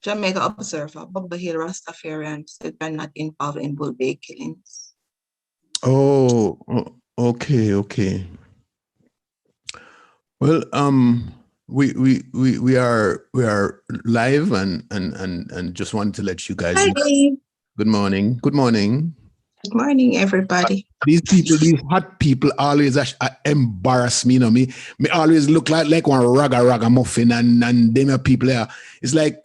Jamaica Observer, Bobo Hill Rastafarian said they're not involved in Bull Bay killings. Okay, okay. Well, we are live and just wanted to let you guys Hi, know. Good morning. Good morning. good morning, everybody. These people, these hot people, always embarrass me. You know, me always look like one raga muffin, and them are people there. It's like,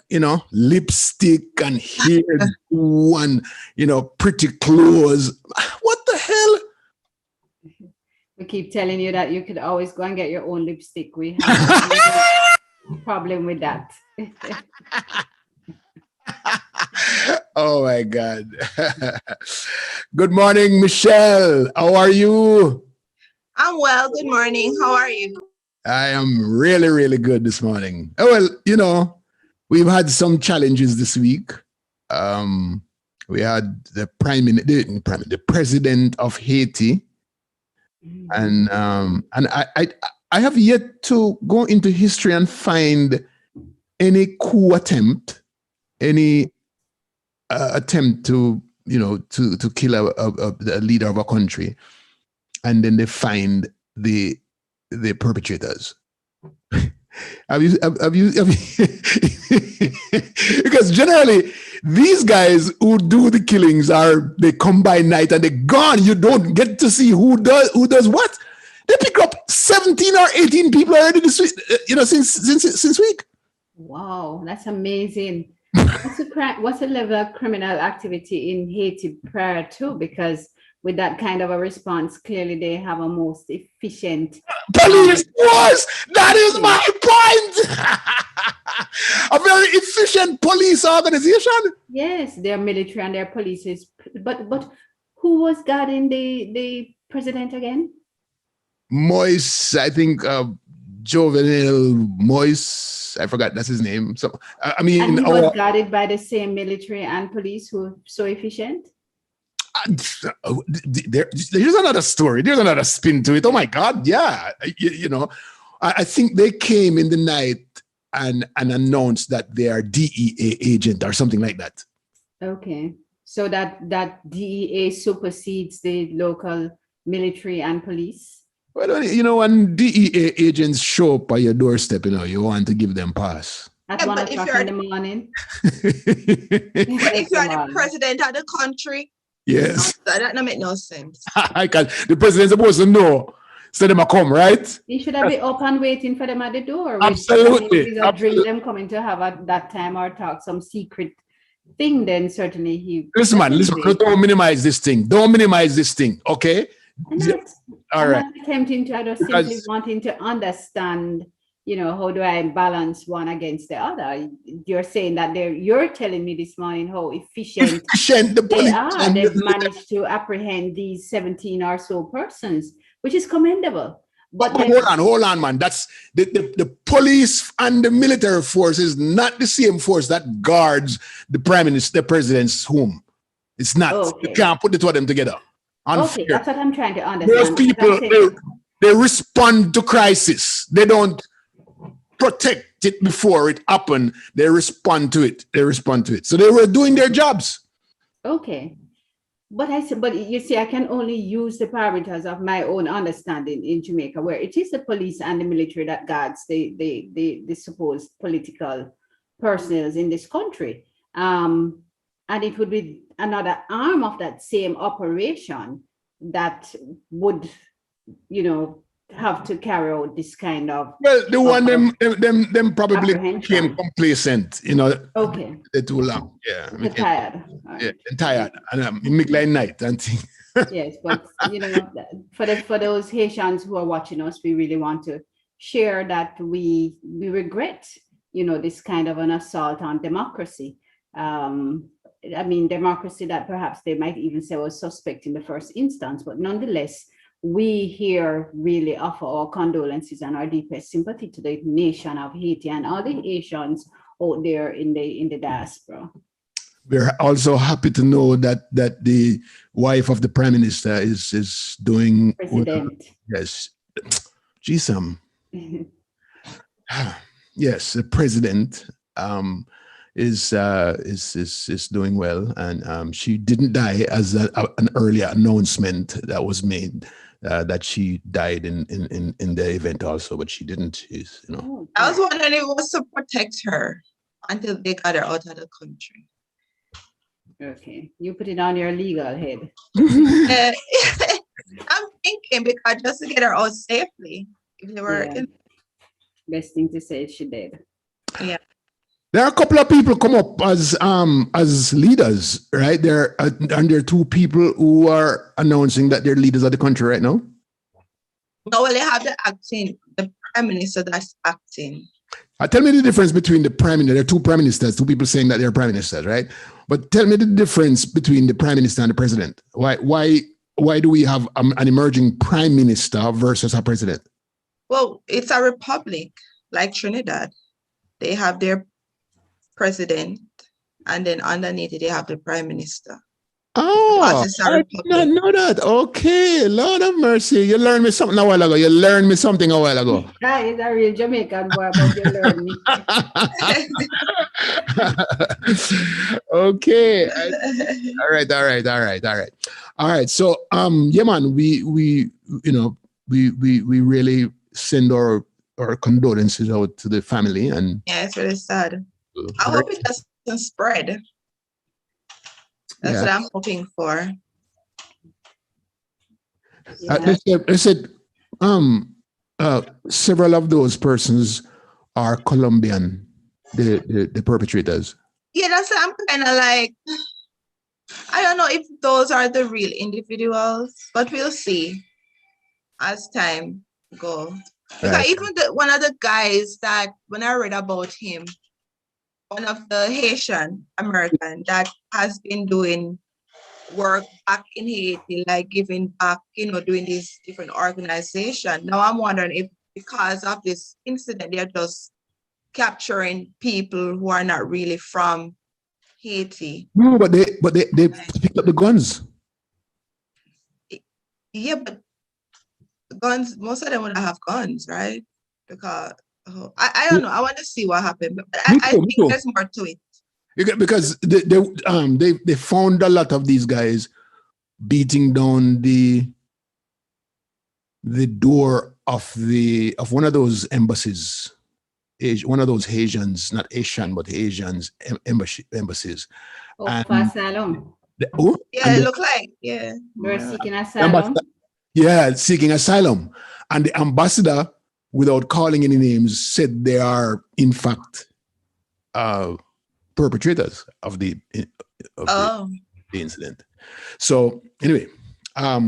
lipstick and hair and pretty clothes. What the hell? We keep telling you that you could always go and get your own lipstick. We have no problem with that. Oh my God. Good morning, Michelle. How are you? I'm well. Good morning. How are you? I am really, really good this morning. Oh, well, we've had some challenges this week. We had the president of Haiti. And I have yet to go into history and find any coup attempt, any attempt to kill a leader of a country, and then they find the perpetrators. have you because generally these guys who do the killings they come by night and they're gone. You don't get to see who does what. They pick up 17 or 18 people already this week, since week. Wow, that's amazing. What's the level of criminal activity in Haiti prior to? Because with that kind of a response, clearly they have a most efficient police force. That is my point. A very efficient police organization. Yes, their military and their police is. But who was guarding the president again? Moise, I think Jovenel Moise. I forgot that's his name. So I mean, and he was guarded by the same military and police who are so efficient. There's another story. There's another spin to it. Oh my God, yeah. I think they came in the night and announced that they are DEA agent or something like that. Okay, so that DEA supersedes the local military and police. Well, when DEA agents show up at your doorstep, you want to give them pass. At 1 o'clock in the morning. But if you're the president of the country. Yes. That don't make no sense. The president's supposed to know. So them come, right? He should have been up and waiting for them at the door. Absolutely. Dream them coming to have at that time or talk some secret thing, then certainly he... Listen, man, don't minimize this thing. Don't minimize this thing, okay? All right. I'm attempting to, I just simply wanting to understand, how do I balance one against the other? You're saying that you're telling me this morning how efficient the police are. They've managed to apprehend these 17 or so persons, which is commendable. But hold on, man. That's the police and the military force is not the same force that guards the prime minister, the president's home. It's not. Okay. You can't put the two of them together. Okay, that's what I'm trying to understand. Those people, they respond to crisis. They don't protect it before it happened. They respond to it. So they were doing their jobs. Okay. But you see, I can only use the parameters of my own understanding in Jamaica, where it is the police and the military that guards the supposed political personnel in this country. And it would be another arm of that same operation that would, have to carry out this kind of... Well, the one them probably became complacent, Okay. They're too long. Yeah. They're tired. Right. Yeah, and tired. And make like night and thing. Yes, but for those Haitians who are watching us, we really want to share that we regret, this kind of an assault on democracy. Democracy that perhaps they might even say was suspect in the first instance, but nonetheless, we here really offer our condolences and our deepest sympathy to the nation of Haiti and all the Haitians out there in the diaspora. We're also happy to know that the wife of the prime minister is doing president. Yes, Yes, the president. is doing well, and she didn't die as an earlier announcement that was made that she died in the event also, but she didn't. She's, you know. I was wondering if it was to protect her until they got her out of the country. Okay, you put it on your legal head. I'm thinking because just to get her out safely. If they were Yeah. Best thing to say is she did. Yeah. There are a couple of people come up as leaders, right? There are two people who are announcing that they're leaders of the country right now. No, well, they have the prime minister that's acting. Tell me the difference between the prime minister. There are two prime ministers, two people saying that they're prime ministers, right? But tell me the difference between the prime minister and the president. Why do we have an emerging prime minister versus a president? Well, it's a republic like Trinidad. They have their president, and then underneath it, they have the prime minister. Oh, I did not know that. Okay, Lord of mercy. You learned me something a while ago. That is a real Jamaican boy, but you learn me. Okay. All right. So, yeah, man, we really send our condolences out to the family, and yeah, it's really sad. I hope it doesn't spread. That's what I'm hoping for. They said several of those persons are Colombian, the perpetrators. Yeah, that's what I'm kind of like. I don't know if those are the real individuals, but we'll see as time goes. Because even one of the guys that when I read about him, one of the Haitian American that has been doing work back in Haiti, like giving back, doing these different organizations. Now I'm wondering if because of this incident, they're just capturing people who are not really from Haiti. No, but they picked up the guns. Yeah, but guns, most of them would have guns, right? Because I don't know. I want to see what happened, but I think there's more to it. Because they found a lot of these guys beating down the door of one of those embassies, one of those Haitians, not Asian but Asians embassies. Oh, for asylum. Yeah, it looked like They're seeking asylum. Yeah, seeking asylum, and the ambassador, without calling any names, said they are in fact perpetrators of the incident. So anyway, I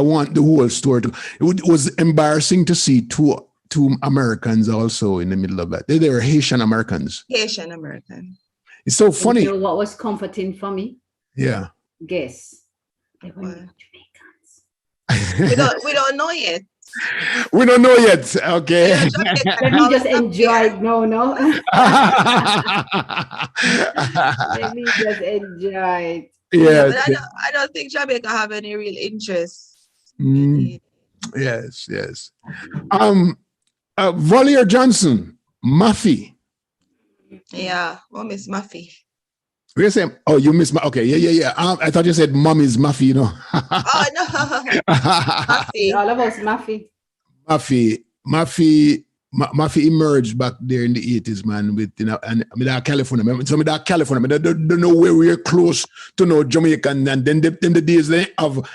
want the whole story to. It was embarrassing to see two Americans also in the middle of that. They were Haitian Americans. Haitian American. It's so funny. You know what was comforting for me? Yeah. Guess. They were Jamaicans. we don't know yet. We don't know yet. Okay. Let me just enjoy it. No. Let me just enjoy it. Yeah, but I don't think Jamaica have any real interest. Yes. Valier Johnson, Muffy. Yeah, Miss Muffy. We're saying, oh, you miss okay, yeah. I thought you said Mommy's Muffy, Oh no, Muffy. All of us, Muffy emerged back there in the 80s, man, with and California. So California, I don't know where we're close to no Jamaican, and then the days they have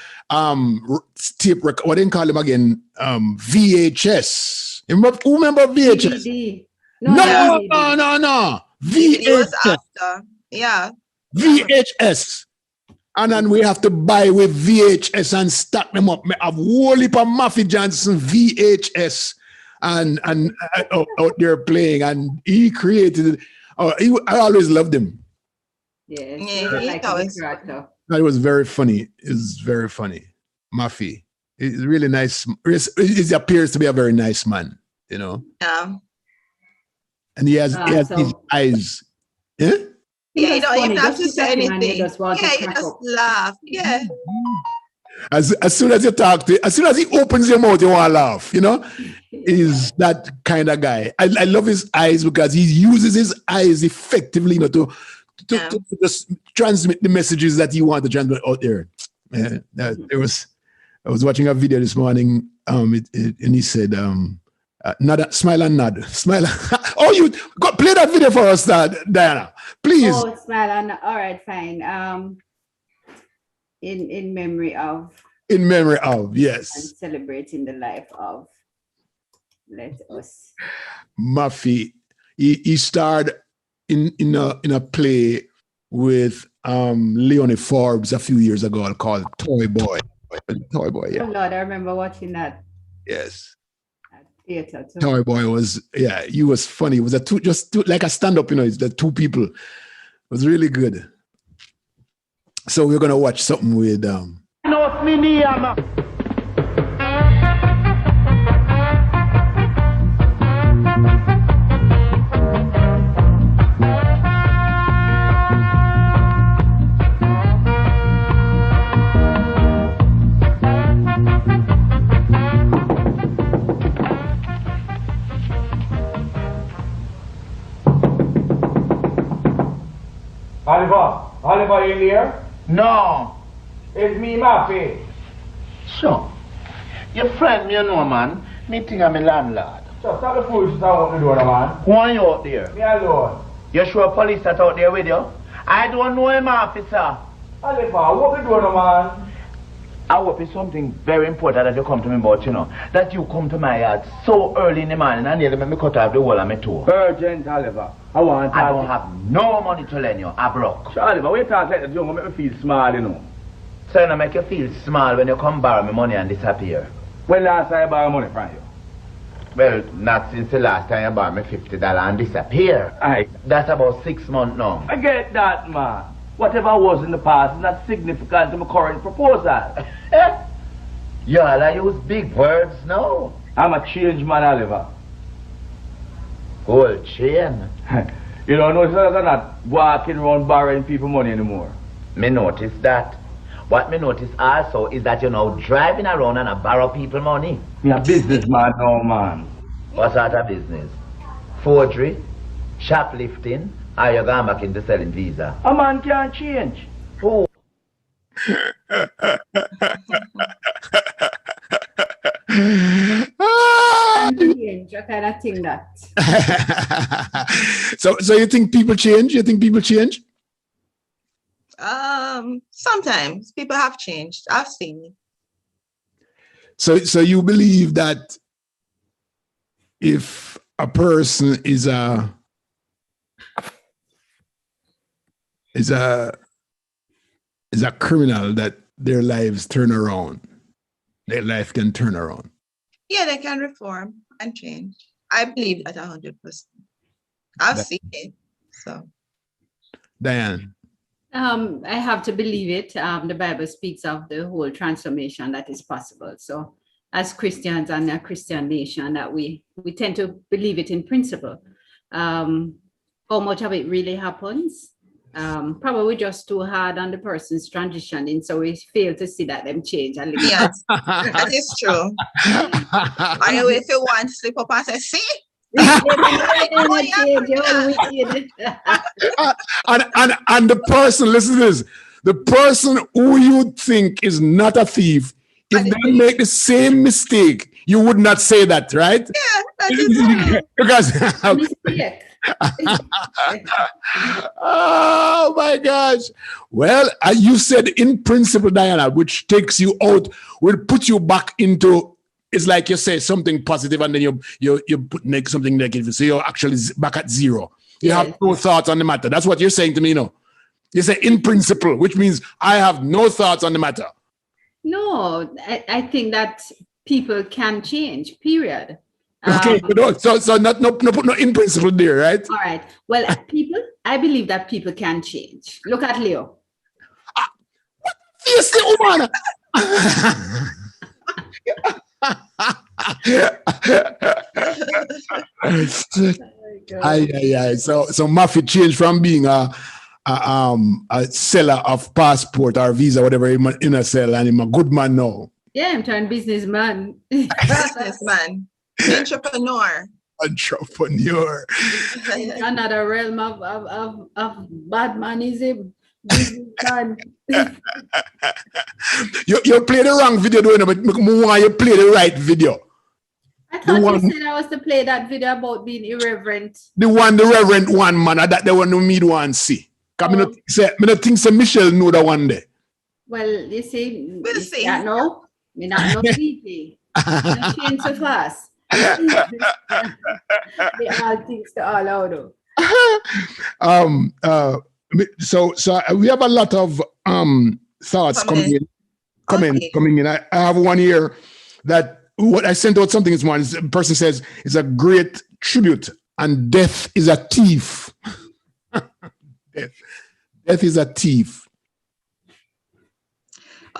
tape record. What do you call them again? VHS. Who remember VHS? DVD. No. VHS. Yeah. VHS. And then we have to buy with VHS and stack them up. I have whole heap of Muffy Johnson VHS and out there playing, and he created it. I always loved him. That was very funny. It's very funny. Muffy. He's really nice. He appears to be a very nice man, Yeah. And he has his eyes. Yeah? Yeah, you don't have to say anything. You just laugh. Yeah. As soon as you talk to, as soon as he opens your mouth, you want to laugh. You know, he's that kind of guy. I love his eyes because he uses his eyes effectively, you know, to just transmit the messages that you want to transmit out there. I was watching a video this morning, and he said, nod, smile and nod, smile. Oh, you go play that video for us, Diana, please. Oh, smile and all right, fine. In memory of. In memory of, yes. And celebrating the life of. Let us. Murphy. He starred in a play with Leonie Forbes a few years ago called Toy Boy. Toy Boy, yeah. Oh Lord, I remember watching that. Yes. At theater too. Toy Boy was, yeah, he was funny. It was just like a stand-up, you know, it's the two people. It was really good. So we're gonna watch something with Oliver in here? No. It's me, Murphy. So, your friend, me, you know, man, me think I'm a landlord. So stop the foolishness out the door, man. Who are you out there? Me alone. You sure police that out there with you? I don't know him, officer. Oliver, what you doing, man? I hope it's something very important that you come to me about, you know. That you come to my yard so early in the morning and nearly make me cut off the whole of my toe. Urgent, Oliver. I don't have no money to lend you. I broke. So, Oliver, when you talk like that, you're going to make me feel small, you know. So you make you feel small when you come borrow me money and disappear. When last time I borrow money from you? Well, not since the last time you borrowed me $50 and disappear. Aye. That's about 6 months now. I get that, man. Whatever was in the past is not significant to my current proposal. You all use big words now. I'm a change man, Oliver. Gold chain. You don't notice that I'm not walking around borrowing people money anymore. Me notice that. What me notice also is that you're now driving around and I borrow people money. Me a businessman now, man. What sort of business? Forgery? Shoplifting? Or you going back into selling visa? A man can't change. Who? I kind of think that. So you think people change? You think people change? Sometimes people have changed. I've seen it. So you believe that if a person is a criminal, that their lives turn around. Their life can turn around. Yeah, they can reform and change. I believe that 100%. I've seen it. So, Diane. I have to believe it. The Bible speaks of the whole transformation that is possible. So, as Christians and a Christian nation, that we tend to believe it in principle. How much of it really happens? Probably just too hard on the person's transitioning, so we fail to see that them change a little. Yes, that is true. I know if you want to slip up and say, see? And the person, listen to this, the person who you think is not a thief, if they make the same mistake, you would not say that, right? Yeah, that is true. Because oh my gosh. Well, you said in principle, Diana, which takes you out, will put you back into, it's like you say something positive and then you put something negative. So you're actually back at zero. You have no thoughts on the matter. That's what you're saying to me, you know. You say in principle, which means I have no thoughts on the matter. No, I think that people can change, period. Okay, so not put no in principle there, right? All right. Well, I believe that people can change. Look at Leo. Yes, woman. So Murphy changed from being a a seller of passport or visa, whatever in a sell, and him a good man now. Yeah, I'm turned businessman. Businessman, entrepreneur. Entrepreneur. Another realm of bad manism. Businessman. You play the wrong video, doing it, but more you play the right video. I thought you said I was to play that video about being irreverent. The reverend one, man, that the one who me want see. Because me not think say Michelle know that one day. Well, you see, We'll see. I know. Me not know deeply. Not change so fast. They all things to all out. So we have a lot of thoughts coming in. I have one here that what I sent out something this morning. The person says it's a great tribute, and death is a thief. Death is a thief.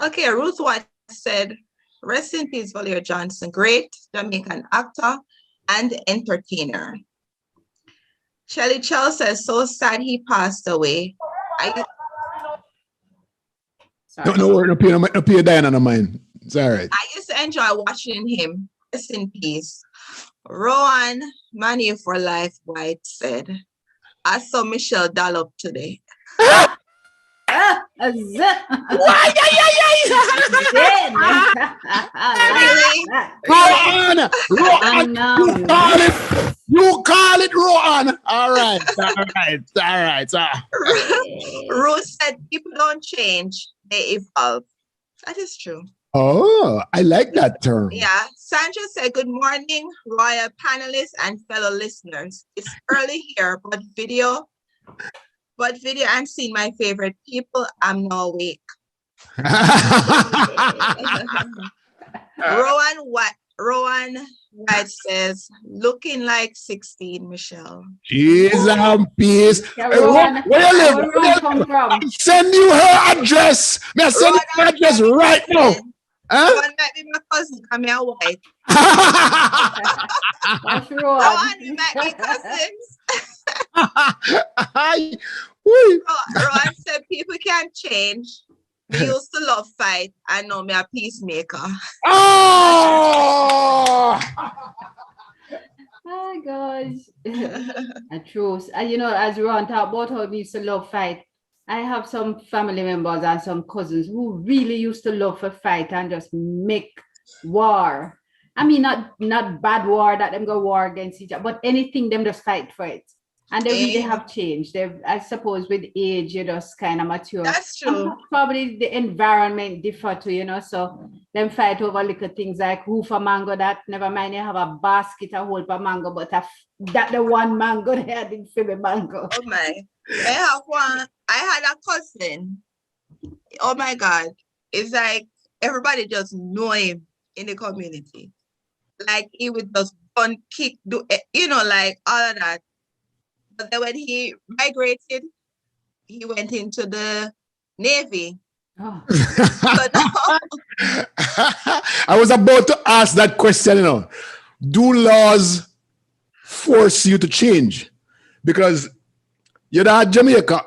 Okay, Ruth White said, rest in peace, Valerie Johnson, great Jamaican actor and entertainer. Shelly Chell says, so sad he passed away. No, pay Diana no mind. It's all right. I used to enjoy watching him. Rest in peace. Rowan Money for Life White said, I saw Michelle Dollop today. Rowan, you call it Rowan. All right. Ruth said, people don't change, they evolve. That is true. Oh, I like that term. Yeah. Sandra said, good morning, royal panelists and fellow listeners. It's early here, but video I'm seeing my favorite people. I'm now awake. Rowan White says, looking like 16, Michelle. She's a piece. Yeah, Rowan, where you live? Rowan come from? Send you her address. May I send you her address right now? Huh? Rowan might be my cousin. I'm your wife. That's Rowan. Rowan, we might be cousins. Rowan said people can't change. We used to love fight. I know me a peacemaker. Oh! Oh gosh. True. You know, as Ron talked about how we used to love fight, I have some family members and some cousins who really used to love to fight and just make war. I mean, not bad war that them go war against each other, but anything them just fight for it. And they really have changed. I suppose with age, you just kind of mature. That's true. Probably the environment differ too, you know. So them fight over little things like who for mango that, never mind you have a basket a hold for mango, but that the one mango they had in for the mango. Oh my. I had a cousin. Oh my God. It's like everybody just know him in the community. Like he would just run, kick, do, you know, like all of that. But then when he migrated, he went into the Navy. Oh. I was about to ask that question, you know. Do laws force you to change? Because you're at Jamaica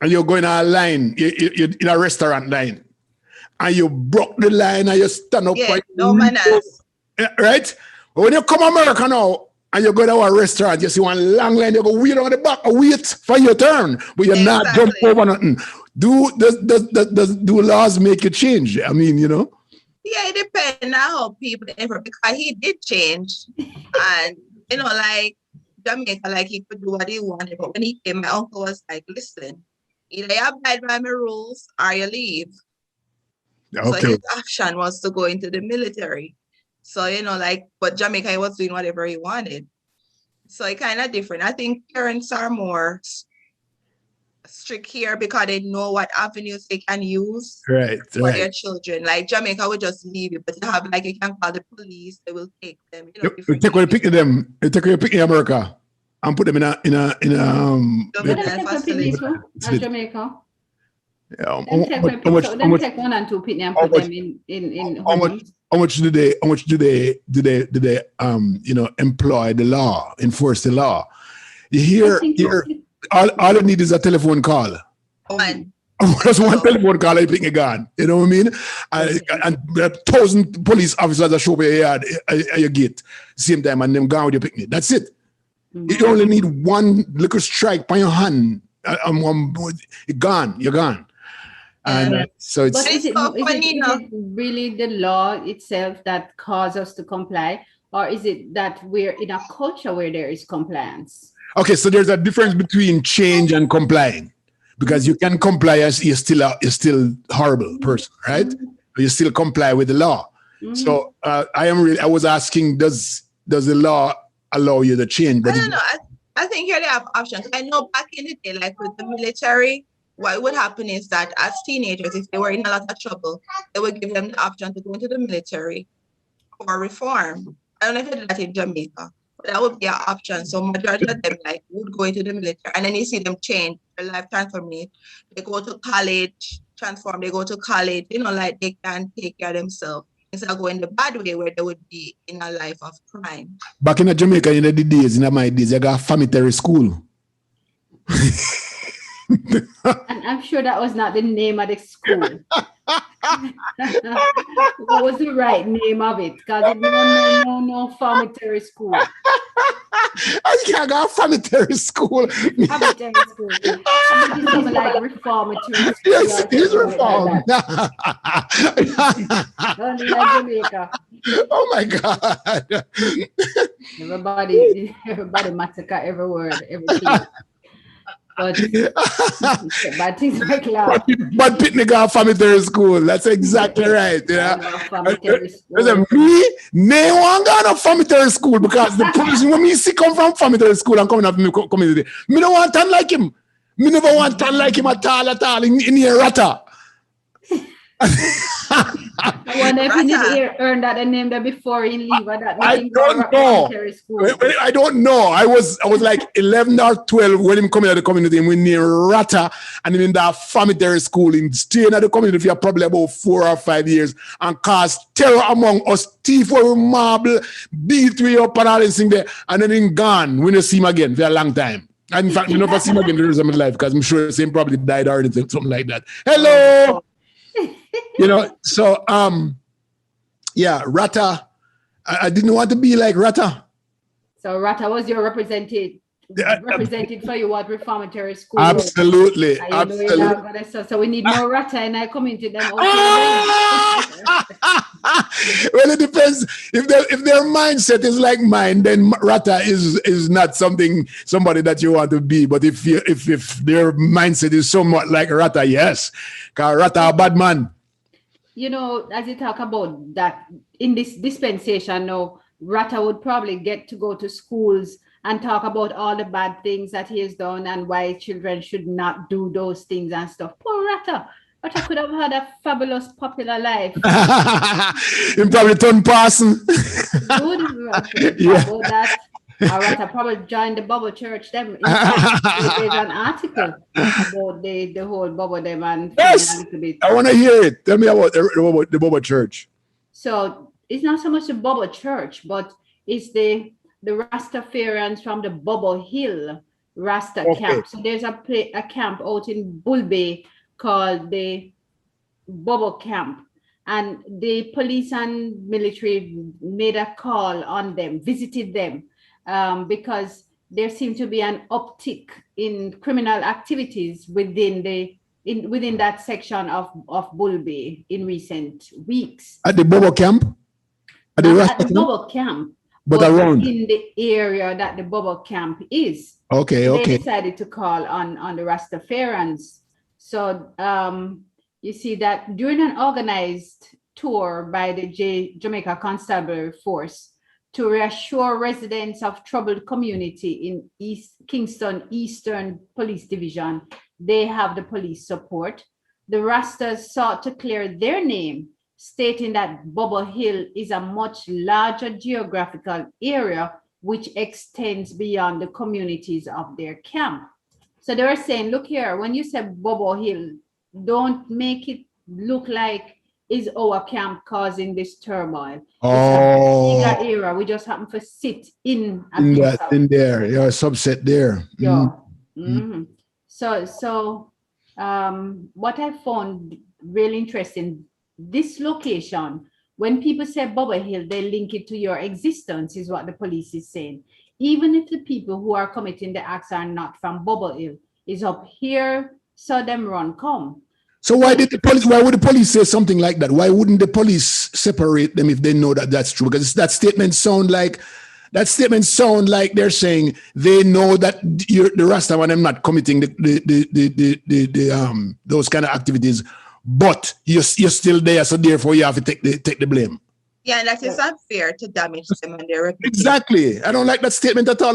and you're going on a line, you're in a restaurant line, and you broke the line and you stand up. Yeah, no manners. Right? But when you come to America now, and you go to a restaurant, you see one long line, you go wait on the back, wait for your turn, but you're not jump over nothing. Do laws make you change? I mean, you know? Yeah, it depends on how people, because he did change. And, you know, like Jamaica, like he could do what he wanted. But when he came, my uncle was like, listen, either you abide by my rules or you leave. Okay. So his action was to go into the military. So, you know, like, but Jamaica, he was doing whatever he wanted. So it kind of different. I think parents are more strict here because they know what avenues they can use for their children. Like Jamaica will just leave you, but you have like you can call the police, they will take them. You know, you take when you pick them, you take when you pick in America and put them in a facility. Jamaica. Yeah, take one and two pitney and put them in how much do they you know, employ the law, enforce the law? You hear all you need is a telephone call. One. Just one telephone call, I think gone. You know what I mean? And 1,000 police officers that show up at your gate, same time, and them gone with your picnic. That's it. You only need one little strike by your hand, you're gone. And so it's. But is it really the law itself that causes us to comply, or is it that we're in a culture where there is compliance? Okay, so there's a difference between change and complying. Because you can comply as you're still a horrible person, right? You still comply with the law. So I was asking, does the law allow you to change? But I don't know. I think here they have options. I know back in the day, like with the military, what would happen is that as teenagers, if they were in a lot of trouble, they would give them the option to go into the military or reform. I don't know if they did that in Jamaica. That would be an option. So majority of them like would go into the military, and then you see them change their life transformation. They go to college, transform. They go to college. Like they can take care of themselves instead of going the bad way where they would be in a life of crime. Back in Jamaica, in my days, I got family school. And I'm sure that was not the name of the school. What was the right name of it? Because it's no family school. I can't go family school. Family school. Something like reformatory school. Yes, it is reform. Only like Jamaica. Oh my God. Everybody massacre every word, everything. But things like that. But picnic got family school. That's exactly right. Me want go to family school because the person when me see come from family school and coming up in the community. Me don't want to like him. Me never want to like him at all in here rata. I wonder if he didn't earn that and named that before he leave. I don't know. I don't know. I was like 11 or 12 when him coming to the community and we near Rata and in that family school in staying at the community for probably about 4 or 5 years and cause terror among us, thief or marble, beat we up and all this thing there and then in gone. We don't see him again for a long time. And in fact, we never see him again the rest of my life because I'm sure the same probably died or anything, something like that. Hello. So Rata. I didn't want to be like Rata. So Rata was your represented for you at reformatory school. Absolutely. So we need more Rata and I come into them. Well, it depends. If their mindset is like mine, then Rata is not somebody that you want to be. But if their mindset is somewhat like Rata, yes, because Rata a bad man. As you talk about that in this dispensation now, Rata would probably get to go to schools and talk about all the bad things that he has done and why children should not do those things and stuff. Poor Rata. Rata could have had a fabulous, popular life. He probably turned person. Good. Yeah. About that. Rata probably joined the Bobo Church. Them. In fact, there's an article about the whole Bobo them and yes, a little bit. I want to hear it. Tell me about the Bobo Church. So it's not so much the Bobo Church, but it's the Rastafarians from the Bobo Hill Rasta camp. So there's a camp out in Bull Bay called the Bobo Camp. And the police and military made a call on them, visited them, because there seemed to be an uptick in criminal activities within that section of Bull Bay in recent weeks. At the Bobo Camp? At the Bobo Camp. But around in the area that the Bobo Camp is. Okay. They decided to call on the Rastafarians. So you see that during an organized tour by the Jamaica Constabulary Force to reassure residents of troubled community in Kingston Eastern Police Division, they have the police support. The Rastas sought to clear their name, stating that Bobo Hill is a much larger geographical area which extends beyond the communities of their camp. So they were saying, look here, when you say Bobo Hill, don't make it look like is our camp causing this turmoil. Oh, it's a bigger area. We just happen to sit in there. You're a subset there. Yeah. Mhm. So what I found really interesting, this location, when people say Bobo Hill, they link it to your existence, is what the police is saying. Even if the people who are committing the acts are not from Bobo Hill, is up here, so them run come. So why did the police? Why would the police say something like that? Why wouldn't the police separate them if they know that that's true? Because that statement sound like they're saying they know that the Rasta and them not committing the those kind of activities, but you're still there, so therefore you have to take the blame. Yeah, and that is unfair to damage them and their reputation. Exactly. I don't like that statement at all.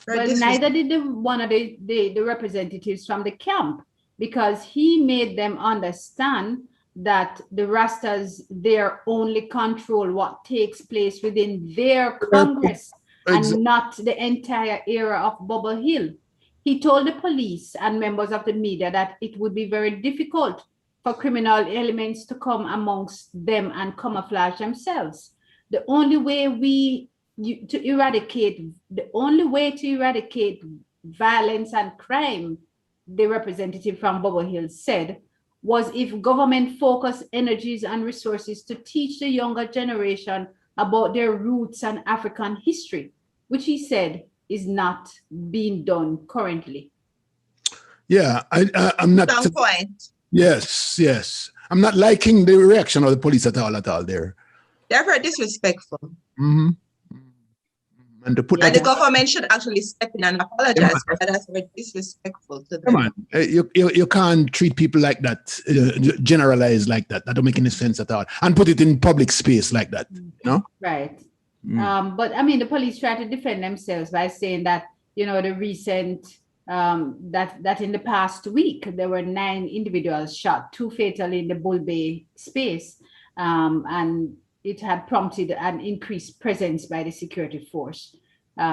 Well, neither did one of the representatives from the camp, because he made them understand that the Rastas there only control what takes place within their Congress and not the entire area of Bobo Hill. He told the police and members of the media that it would be very difficult for criminal elements to come amongst them and camouflage themselves. The only way to eradicate violence and crime, the representative from Bobo Hill said, was if government focused energies and resources to teach the younger generation about their roots and African history, which he said is not being done currently. Yeah, I'm not. Strong point. Yes. I'm not liking the reaction of the police at all there. They're very disrespectful. Mm-hmm. And to put the government should actually step in and apologize for that. That's very disrespectful to them. Come on, you can't treat people like that, generalize like that. That don't make any sense at all. And put it in public space like that, you know? Right. But I mean, the police try to defend themselves by saying that, you know, the recent, that in the past week, there were 9 individuals shot, 2 fatally in the Bull Bay space. And it had prompted an increased presence by the security force.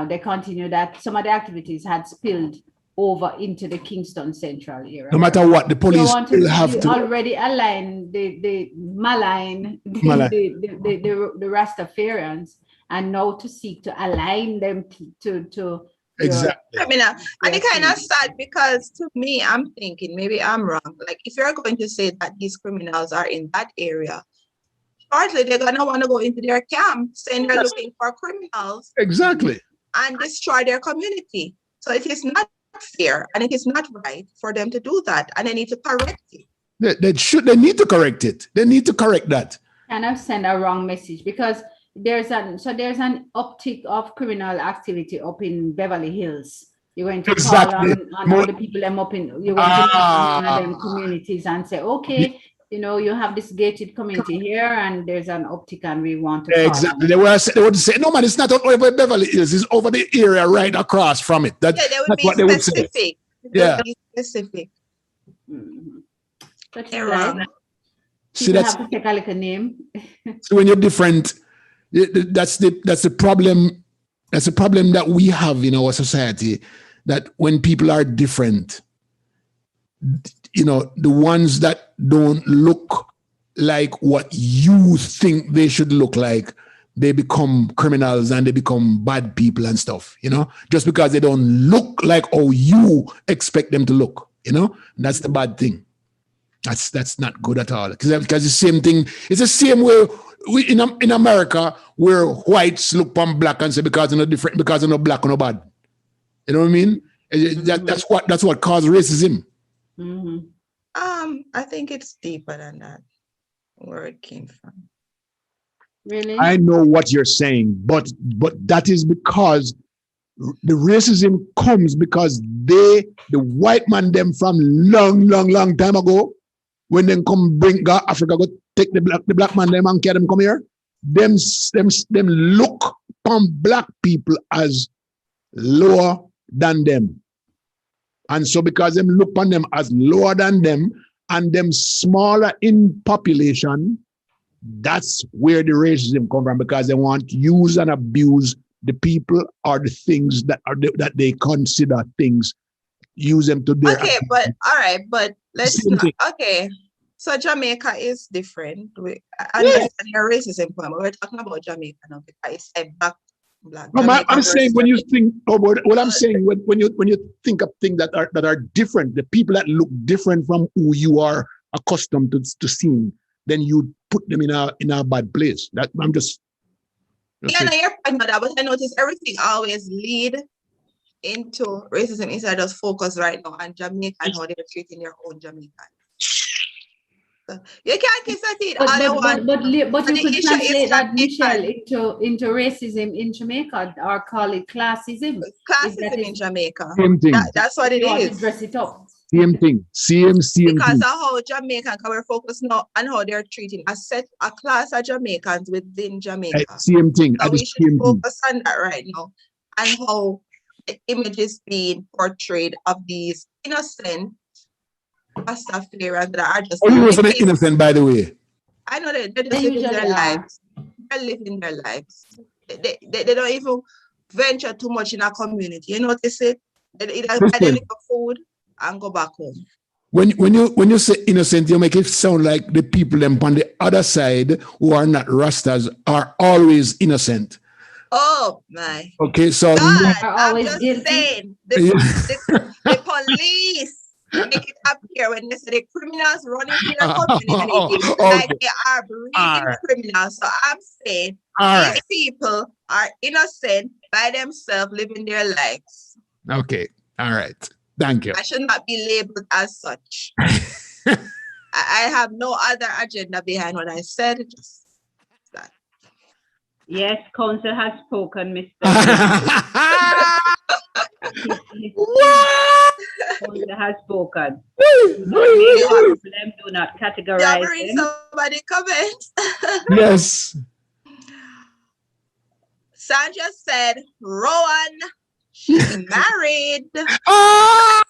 They continue that some of the activities had spilled over into the Kingston Central area. No matter what, the police will have to already align the Rastafarians, and now to seek to align them to exactly. I mean, and it kind of sad, because to me, I'm thinking maybe I'm wrong. Like, if you're going to say that these criminals are in that area, partly they're gonna want to go into their camp saying they're looking for criminals. Exactly. And destroy their community. So it is not fair and it is not right for them to do that, and they need to correct it. They need to correct it. They need to correct that. Kind of send a wrong message, because there's an uptick of criminal activity up in Beverly Hills. You're going to call on all the people them up in you're going to one of them communities and say, okay, you know, you have this gated community here, and there's an uptick, and we want to. Exactly. They would say, no, man, it's not over Beverly Hills, it's over the area right across from it. That's what they would say. Yeah. Be specific. But see, have to take a look at name. So when you're different, that's the problem. That's the problem that we have in our society, that when people are different, you know, the ones that don't look like what you think they should look like, they become criminals and they become bad people and stuff, you know, just because they don't look like how you expect them to look, you know. And that's the bad thing. That's not good at all. Because the same thing, it's the same way in America, where whites look on black and say because they're not different, because they're not black or not bad. You know what I mean? That's what caused racism. Mm-hmm. I think it's deeper than that, where it came from. Really? I know what you're saying, but that is because the racism comes because the white man them from long time ago, when they come bring Africa, go take the black man them and carry them come here, them look upon black people as lower than them. And so because them look upon them as lower than them and them smaller in population, that's where the racism come from, because they want to use and abuse the people or the things that they consider things, use them to their okay, but all right, but let's not, okay. So Jamaica is different. I understand your racism point, but we're talking about Jamaica now, because it's a black Black No, Jamaica I'm saying versus when you Jamaica. think about what I'm saying when you think of things that are different, the people that look different from who you are accustomed to seeing, then you put them in a bad place. That I'm just Yeah, no, you're fine with that, but I notice everything always lead into racism instead of just focus right now on Jamaica and how they're treating their own Jamaican. So you can't kiss a teeth all you want. But you the could issue is translate that, Michelle, Jamaican. into racism in Jamaica, or call it classism. Classism in Jamaica. same thing. That's what it You want to is. dress it up. Same thing. Same Because thing. of how Jamaican, we're focused now on how they're treating a class of Jamaicans within Jamaica. Same thing. So I we just should same thing. focus on that right now, and how the image is being portrayed of these innocent Rastafarians that are just Oh, you wasn't living. innocent, by the way. I know that they're just They living their usually are. lives. They're living their lives. They don't even venture too much in our community. You notice it? They either buy Listen. their little food and go back home. When you say innocent, you make it sound like the people them on the other side who are not Rastas are always innocent. Oh my Okay, so God! Are I'm always just guilty. saying, Yeah. the police make it appear when they say the criminals running through the community like Okay. they are breeding Alright. criminals. So I'm saying All these right. people are innocent by themselves, living their lives. Okay. All right. Thank you. I should not be labeled as such. I have no other agenda behind what I said. Just that. Yes, counsel has spoken, Mr. What? Counsel has spoken. Do not label them, do not Yeah, categorize read them. somebody comments. Yes. Sandra said, Rowan, she's married. Ah!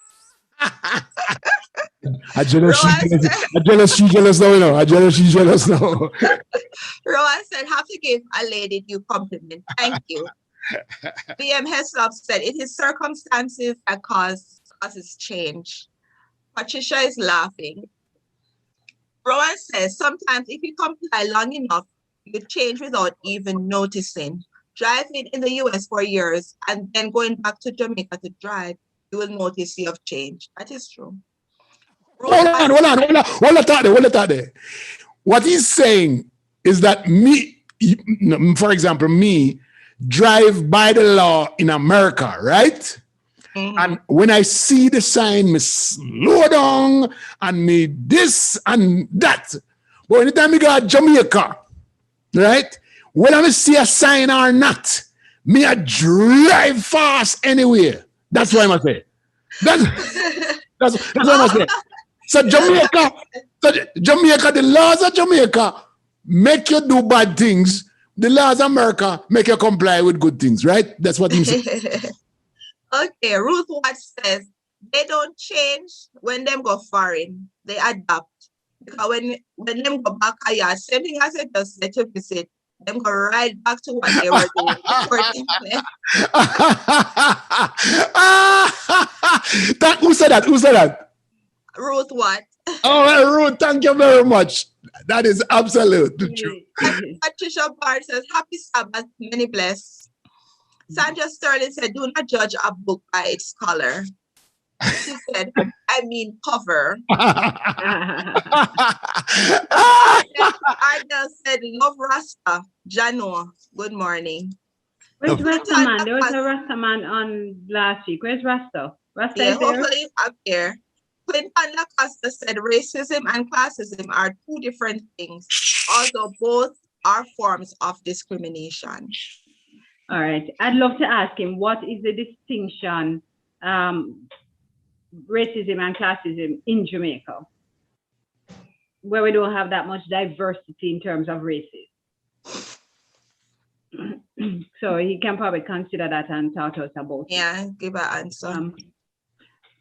I jealous, she jealous now, you know. I jealous, she jealous now. Rowan said, have to give a lady due compliment. Thank you. BM Heslop said, it is circumstances that causes change. Patricia is laughing. Rowan says, sometimes if you comply long enough, you change without even noticing. Driving in the US for years and then going back to Jamaica to drive, you will notice you have changed. That is true. Hold on there. What he's saying is that for example, me drive by the law in America, right? Mm-hmm. And when I see the sign, me slow down and me this and that. But anytime we go to Jamaica, right? Whether I see a sign or not, me I drive fast anywhere. That's what I must say. That's what I must say. So Jamaica, the laws of Jamaica make you do bad things. The laws of America make you comply with good things, right? That's what he said. Okay, Ruth Watts says, they don't change when them go foreign. They adapt. Because when them go back, same thing as I just said to visit, them go right back to what they were doing before they left. Who said that? Who said that? Ruth Watts. Oh, Ruth, thank you very much. That is absolutely true. Patricia Bard says, happy Sabbath, many bless. Sandra Sterling said, do not judge a book by its color. She said, I mean cover. Ardell said, love Rasta. Jano, good morning. Where's Rasta man? There was a Rasta man on last week. Where's Rasta? Rasta Yeah, is there? hopefully up here. Clinton Lacosta said racism and classism are two different things, although both are forms of discrimination. All right. I'd love to ask him, what is the distinction, racism and classism in Jamaica, where we don't have that much diversity in terms of races? So he can probably consider that and talk to us about it. Yeah, give an answer.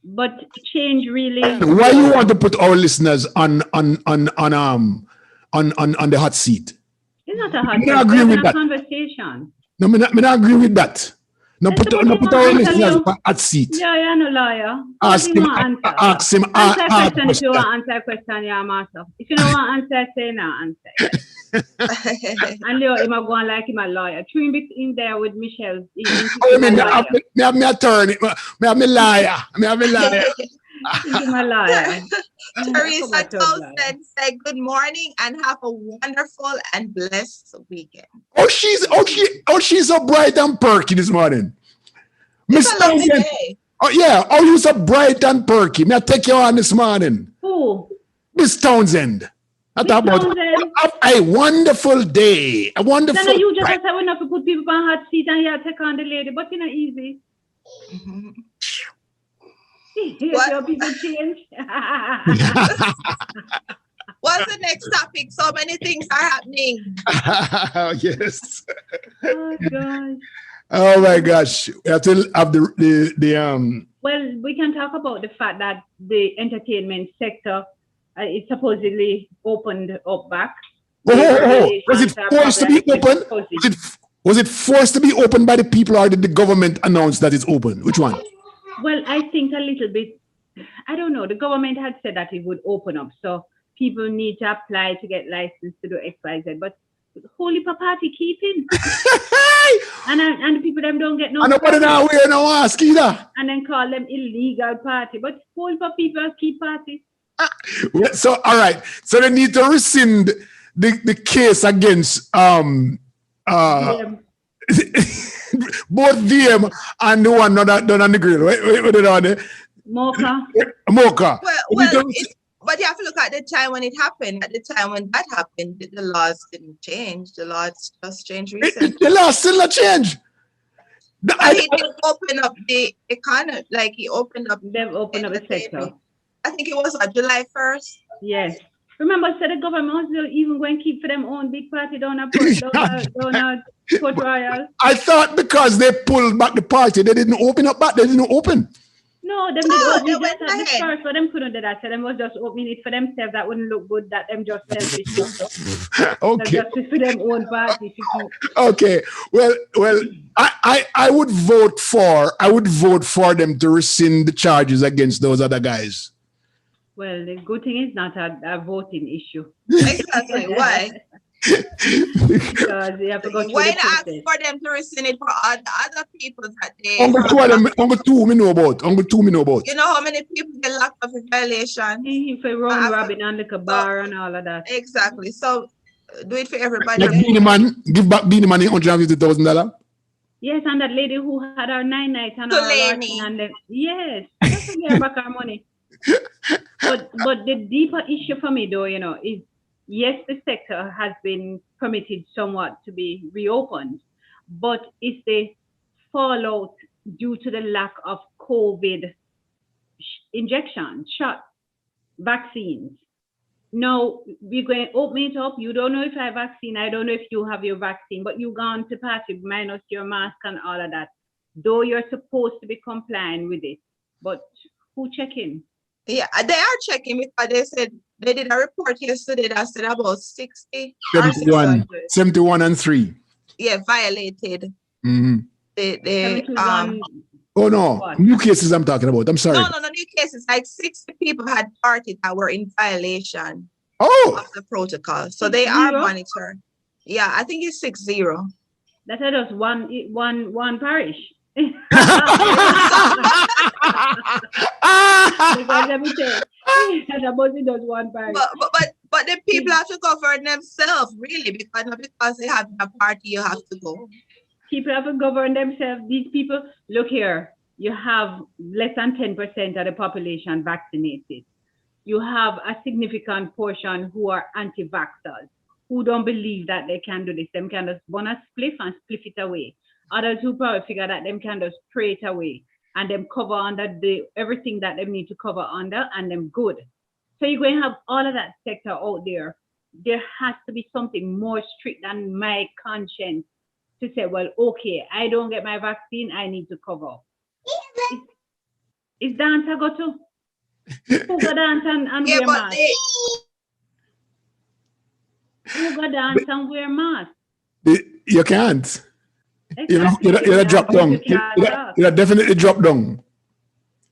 But change really. Why you want to put our listeners on the hot seat? It's not a hot I agree with that. conversation. No, I agree with that. No put our listeners at seat. Yeah, you're no lawyer. Ask him. Answer a question if you want to answer a question, you're a master. If you don't want to answer, say no answer. And Leo, him a go on like him a lawyer. Threw him in there with Michelle. I mean, me have me attorney. Me have me liar. Me have me liar. He's my liar. Teresa Townsend said good morning and have a wonderful and blessed weekend. She's so bright and perky this morning. Miss Townsend. Day. Oh yeah, you so bright and perky. Me I take you on this morning. Who? Miss Townsend. I talk about a wonderful day. A wonderful. Then you just said we not to put people on hot seat and you take on the lady, but it's not easy. Your people change. What's the next topic? So many things are happening. Yes. Oh gosh. Oh my gosh. We have to have the Well, we can talk about the fact that the entertainment sector is supposedly opened up back. Was it forced to be open? Was it forced to be open by the people, or did the government announce that it's open? Which one? Well, I think a little bit. I don't know. The government had said that it would open up, so people need to apply to get license to do X, Y, Z. But holy party keeping, and the people them don't get no. And nobody now wear no mask either. And then call them illegal party, but whole people keep party. So all right, so they need to rescind the case against both VM and the one done on the grill. What did on there? Mocha. Well, but you have to look at the time when it happened. At the time when that happened, the laws didn't change. The laws just changed recently. The laws still not change. But he did open up the economy, like he opened up. They've opened up the sector. I think it was July 1st. Yes. Remember, I said the government was even going to keep for them own big party down at Port Royal. I thought because they pulled back the party, they didn't open up back. They didn't open. No, them did open just at the first, for them couldn't do that. So them was just opening it for themselves. That wouldn't look good. That them just selfish. Okay. Just for them own party. Okay. Well, I would vote for them to rescind the charges against those other guys. Well, the good thing is not a voting issue. Exactly. Why? Because they have to go through why the not process. ask for them to rescind it for other people that they Number two me know about. You know how many people get locked up in violation? If you run robin and like a bar and all of that. Exactly. So do it for everybody. Like Beanie Man, give back Beanie Man $150,000. Yes, and that lady who had her 9 nights and her and then, yes, just to get back her money. But the deeper issue for me though, is yes, the sector has been permitted somewhat to be reopened, but it's the fallout due to the lack of COVID injections, shots, vaccines. Now we're going to open it up. You don't know if I have vaccine. I don't know if you have your vaccine, but you gone to party minus your mask and all of that. Though you're supposed to be complying with it, but who checking? Yeah, they are checking because they said they did a report yesterday that said about 60 71 and 3. Yeah, violated. Mm-hmm. Oh no, what? New cases I'm talking about. I'm sorry. No, new cases. Like 60 people had parties that were in violation of the protocol. So they are monitored. Yeah, I think it's 60. That's just one parish. Because let me tell you, does one parish. But the people have to govern themselves, really, because they have a party, you have to go. People have to govern themselves. These people, look here, you have less than 10% of the population vaccinated. You have a significant portion who are anti-vaxxers, who don't believe that they can do this. Them can just burn a spliff and spliff it away. Others who probably figure that them can just spray it away and them cover under everything that they need to cover under and them good. So you're going to have all of that sector out there. There has to be something more strict than my conscience to say, well, okay, I don't get my vaccine, I need to cover. Is dance I go to? Who go dance and wear mask? Who go dance and wear mask? You can't. You're drop down. You can't talk. You're definitely drop down.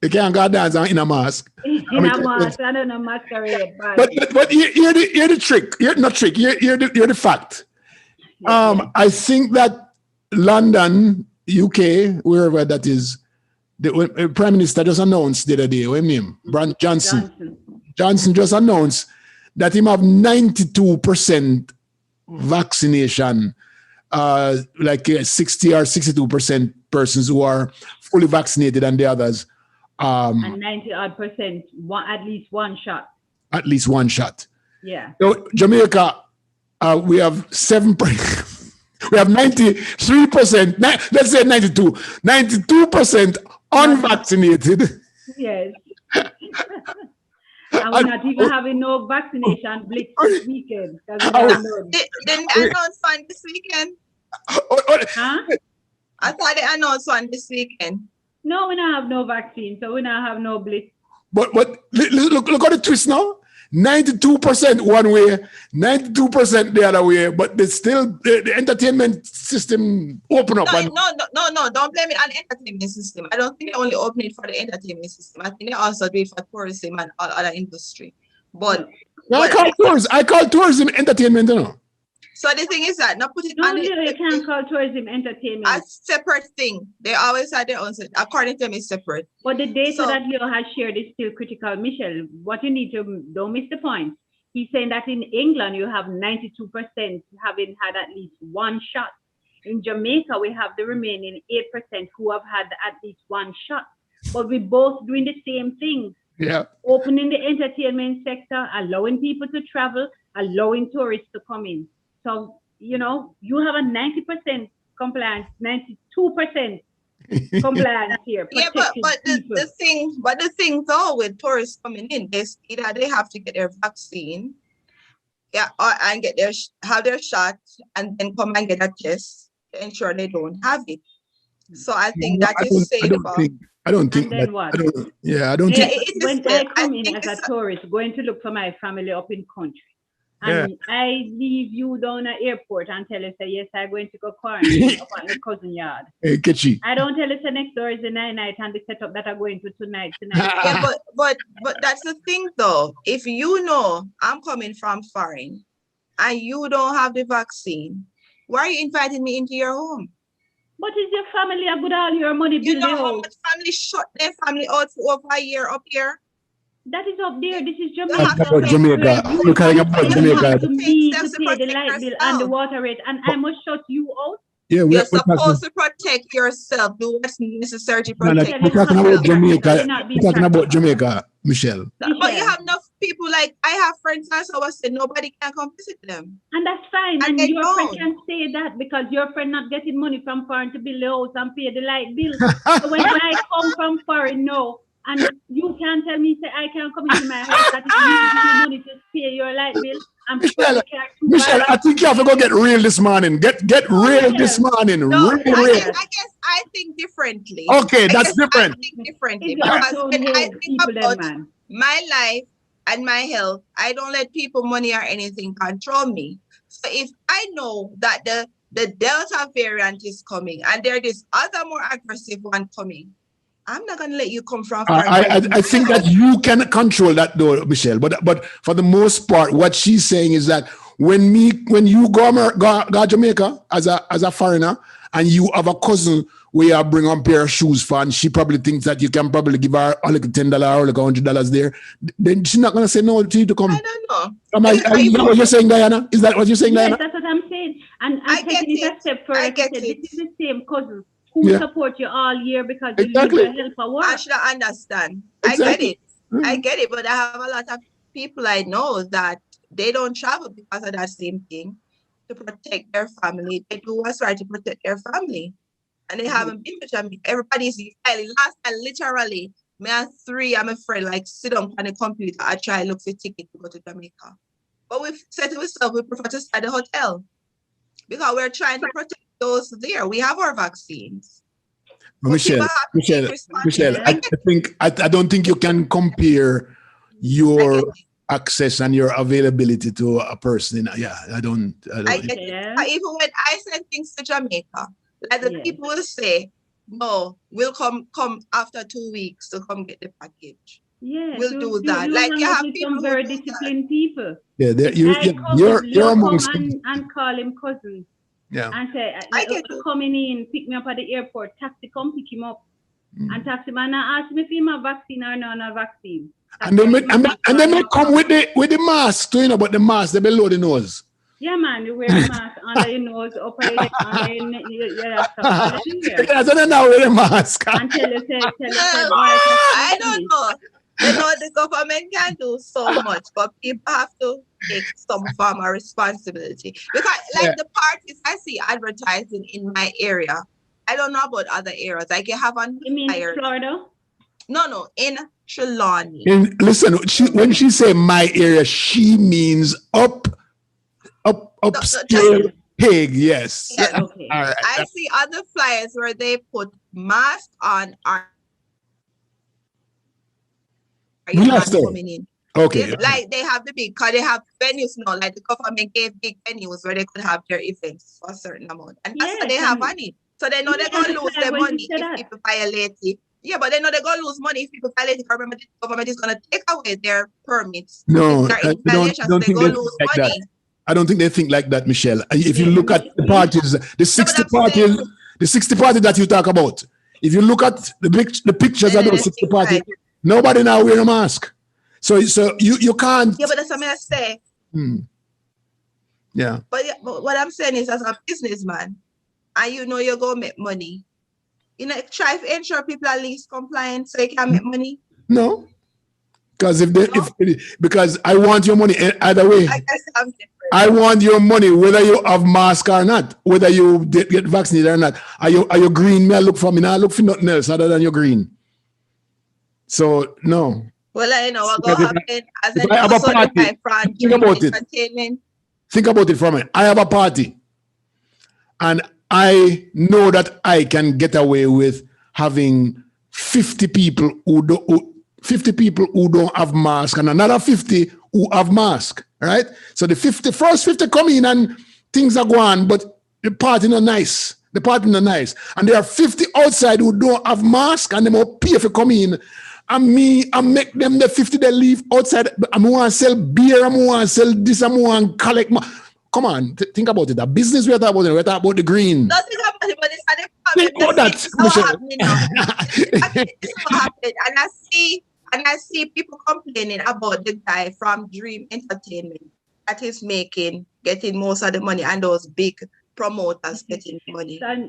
You can't go dance in a mask. In a mask, I don't know, masquerade. But you're the trick. You're not trick. You're the fact. I think that London, UK, wherever that is, the Prime Minister just announced the other day, what's his name? Johnson just announced that he have 92% vaccination, like 60 or 62% persons who are fully vaccinated and the others. And 90% at least one shot. At least one shot. Yeah. So Jamaica, we have 7%. We have 93%. Let's say 92. 92% unvaccinated. Yes. And we're not even having no vaccination blitz this weekend. Didn't they announce one this weekend? Huh? I thought they announced one this weekend. No, we don't have no vaccine, so we don't have no blitz. But look at the twist now. 92% one way, 92% the other way, but there's still the entertainment system open up. No, don't blame it on the entertainment system. I don't think they only open it for the entertainment system. I think they also do it for tourism and all other industry. But I call tourism entertainment, you know. So the thing is that not put it No, on you can't call tourism entertainment. a separate thing. They always had their own. According to them, it's separate. But the data that Leo has shared is still critical, Michelle. What you need to don't miss the point. He's saying that in England you have 92% having had at least one shot. In Jamaica we have the remaining 8% who have had at least one shot. But we're both doing the same thing. Yeah. Opening the entertainment sector, allowing people to travel, allowing tourists to come in. So, you have a 90% compliance, 92% compliance here. Yeah, but the thing though with tourists coming in, either they have to get their vaccine, and have their shot, and then come and get a test to ensure they don't have it. So I think that is safe. I don't think that. I don't think. When I come in as a tourist, going to look for my family up in country, and I leave you down at airport and tell us, yes, I'm going to go quarantine up at the cousin yard. Hey, Ketchy. I don't tell us the next door is the night and the setup that I'm going to tonight. Yeah, but that's the thing though. If you know I'm coming from foreign and you don't have the vaccine, why are you inviting me into your home? But is your family a good all your money? You know how much family shut their family out for over a year up here? That is up there. This is Jamaica. You can't about Jamaica. To me to pay the light bill and the water rate, and I must shut you out. Yeah, you're supposed to protect yourself. Do what's necessary to protect. We're talking about Jamaica. We're talking about Jamaica, Michelle. But you have enough people. Like I have friends that's always say nobody can come visit them, and that's fine. And your friend can say that because your friend not getting money from foreign to build the house and pay the light bill. So when I come from foreign, no. And you can't tell me, say, I can't come into my house that you money to pay your light bill. Michelle, I think you have to go get real this morning. Get real this morning. No, real. I guess I think differently. Okay, that's different. I think differently because when I think about my life and my health, I don't let people, money or anything control me. So if I know that the Delta variant is coming and there's this other more aggressive one coming, I'm not going to let you come from. I think that you can control that though, Michelle. But for the most part, what she's saying is that when you go Jamaica as a foreigner and you have a cousin where you bring on a pair of shoes for, and she probably thinks that you can probably give her like $10 or like $100 there, then she's not going to say no to you to come. I don't know. Is that what you're saying, Diana? Is that what you're saying, Diana? Yes, that's what I'm saying. And I'm taking it a step further. This is the same cousin who support you all year because you need your help for work. I should understand. Exactly. I get it, but I have a lot of people I know that they don't travel because of that same thing to protect their family. They do what's right to protect their family, and they haven't been to Jamaica. Everybody's last time, literally, me and three, I'm afraid, like sit down on the computer. I try look for ticket to go to Jamaica, but we've said to ourselves we prefer to stay at the hotel because we're trying to protect those there. We have our vaccines. Michelle, I don't think you can compare your access and your availability to a person. I don't. Even when I send things to Jamaica, Like the Yes. people will say, no, we'll come after 2 weeks to come get the package. Yes, We'll do that. You like you hang out have with people some who very do that. disciplined people. Yeah, You're you're come amongst and call him cousin yeah. and say, I get you. coming in, pick me up at the airport, taxi come pick him up. Mm. And taxi man ask me if he have vaccine or no vaccine. And they may come with the mask too, but the mask they below the nose. Yeah, man, you wear the mask under your nose, upper your stuff. Yeah, so they now wear the mask. And tell you, I don't know. You know, the government can do so much, but people have to take some form of responsibility. Because, like the parties I see advertising in my area, I don't know about other areas. Like you have on You mean Florida? No, in Trelawney. Listen, when she say my area, she means upscale pig. Yes. Yeah. Okay. All right. I see other flyers where they put mask on. Are you not coming in? Okay. Like they have the big, because they have venues now, like the government gave big venues where they could have their events for a certain amount. And that's what they have money. So they know they're going to lose their money if people violate it. Yeah, but they know they're going to lose money if people violate it. Remember, the government is going to take away their permits. No, their I don't think they lose like money. that. I don't think they think like that, Michelle. If you look at the parties, the 60 parties that you talk about, if you look at the pictures of those 60 parties, nobody now wear a mask. So you can't. Yeah, but that's what I say. Yeah. But what I'm saying is, as a businessman, and you know you're going to make money, you know, try to ensure people are least compliant so you can make money. No. Because because I want your money either way. I guess I'm different. I want your money whether you have mask or not, whether you get vaccinated or not. Are you green? May I look for me? Now I look for nothing else other than your green. So no. Well, I know what's going to happen as I have a party. Think about it. Think about it for me. I have a party. And I know that I can get away with having 50 people who don't have mask and another 50 who have mask, right? So the first 50 come in and things are going, but the party not nice. And there are 50 outside who don't have mask and they will pay if you come in. And I make them the 50 they leave outside. I want to sell beer, I want to sell this, I want to collect. Come on, think about it. A business we're talking about, we're talking about the green. Don't think about it, but it's think about that, It's what happened. And I see people complaining about the guy from Dream Entertainment that is getting most of the money, and those big promoters getting money. I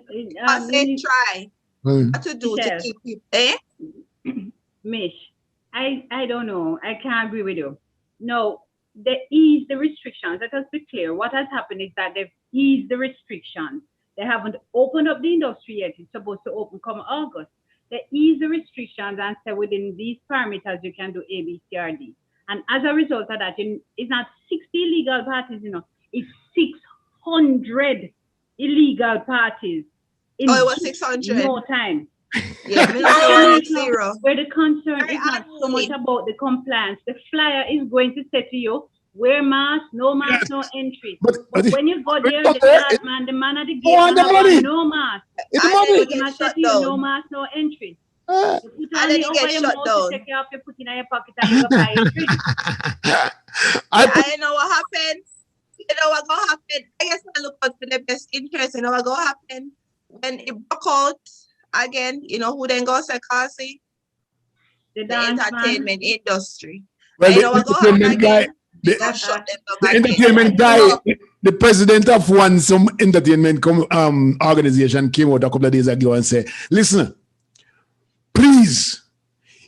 say try to do to keep people. Mish, I don't know. I can't agree with you. No, they ease the restrictions. Let us be clear. What has happened is that they've eased the restrictions. They haven't opened up the industry yet. It's supposed to open come August. They ease the restrictions and say within these parameters you can do A, B, C, or D. And as a result of that, it's not 60 illegal parties, it's 600 illegal parties. It was 600. No time. Yeah, zero. Where the concern is not so much about the compliance. The flyer is going to say to you, wear mask, no mask, no entry. But when you go there, the man at the gate no mask. No mask, no entry. You put on the over your mouth, you take it off, you put it in your pocket, and you go buy a drink. I know what happened. You know what going to happen? I guess I look out for the best interest. You know what going to happen? When it broke out again, who then goes to Kasi? The entertainment industry. Well, the entertainment guy, the entertainment guy, the president of some entertainment organization came out a couple of days ago and said, listen, please,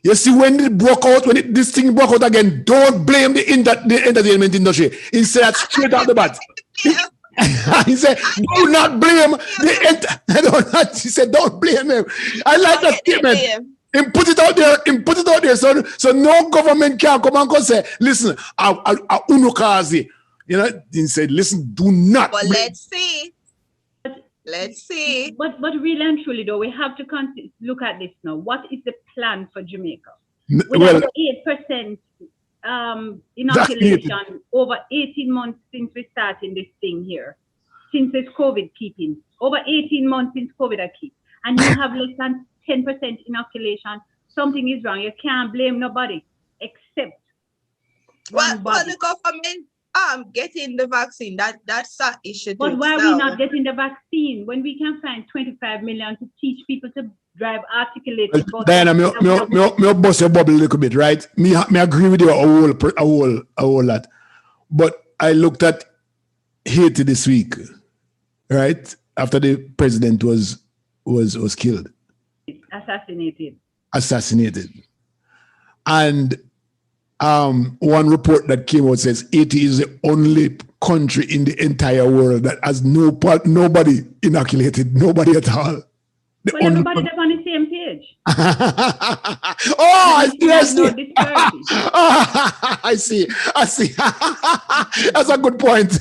you see, when this thing broke out again, don't blame the entertainment industry. Instead, straight out the bat. He said, do not blame he said, don't blame him. I like that statement. And put it out there so no government can come and say, listen, unukazi. He said, listen, do not. But let's see. But really and truly though, we have to look at this now. What is the plan for Jamaica? We have 8% inoculation over 18 months since we started this thing here. since this COVID keeping. Over 18 months since COVID I keep. And you have less than 10% inoculation. Something is wrong. You can't blame nobody except Well, one body. the government getting the vaccine, that's an issue. But why are we not getting the vaccine when we can find 25 million to teach people to drive articulated buses? Diana, me bust your bubble a little bit, right? Me agree with you a whole lot. But I looked at Haiti this week, right? After the president was killed. Assassinated. And one report that came out says Haiti is the only country in the entire world that has nobody inoculated, nobody at all. Well, everybody that's on the same page. Oh, I see. I see. That's a good point.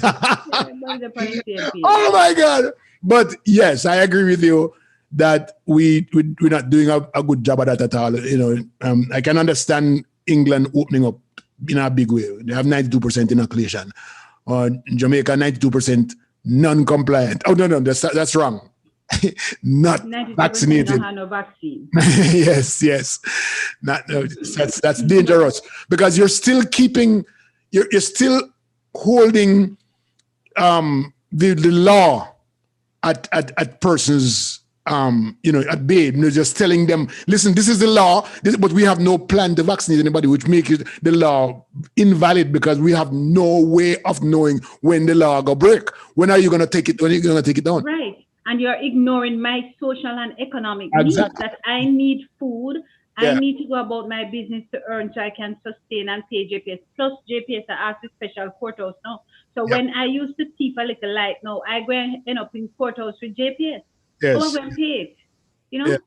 Oh my God. But yes, I agree with you that we're not doing a good job at that at all. You know, I can understand England opening up in a big way. They have 92% inoculation. Jamaica, 92% non-compliant. Oh, no, that's wrong. Not vaccinated. Don't have no vaccine. yes. That's dangerous because you're still keeping, you're still holding the law at persons at bay. Just telling them, listen, this is the law, but we have no plan to vaccinate anybody, which makes the law invalid because we have no way of knowing when the law go break. When are you going to take it? When are you going to take it down? Right. And you're ignoring my social and economic needs, that I need food. I need to go about my business to earn so I can sustain and pay JPS. Plus JPS I ask the special courthouse now. So when I used to thief a little light now, I go and end up in courthouse with JPS. Yes. Go and pay it.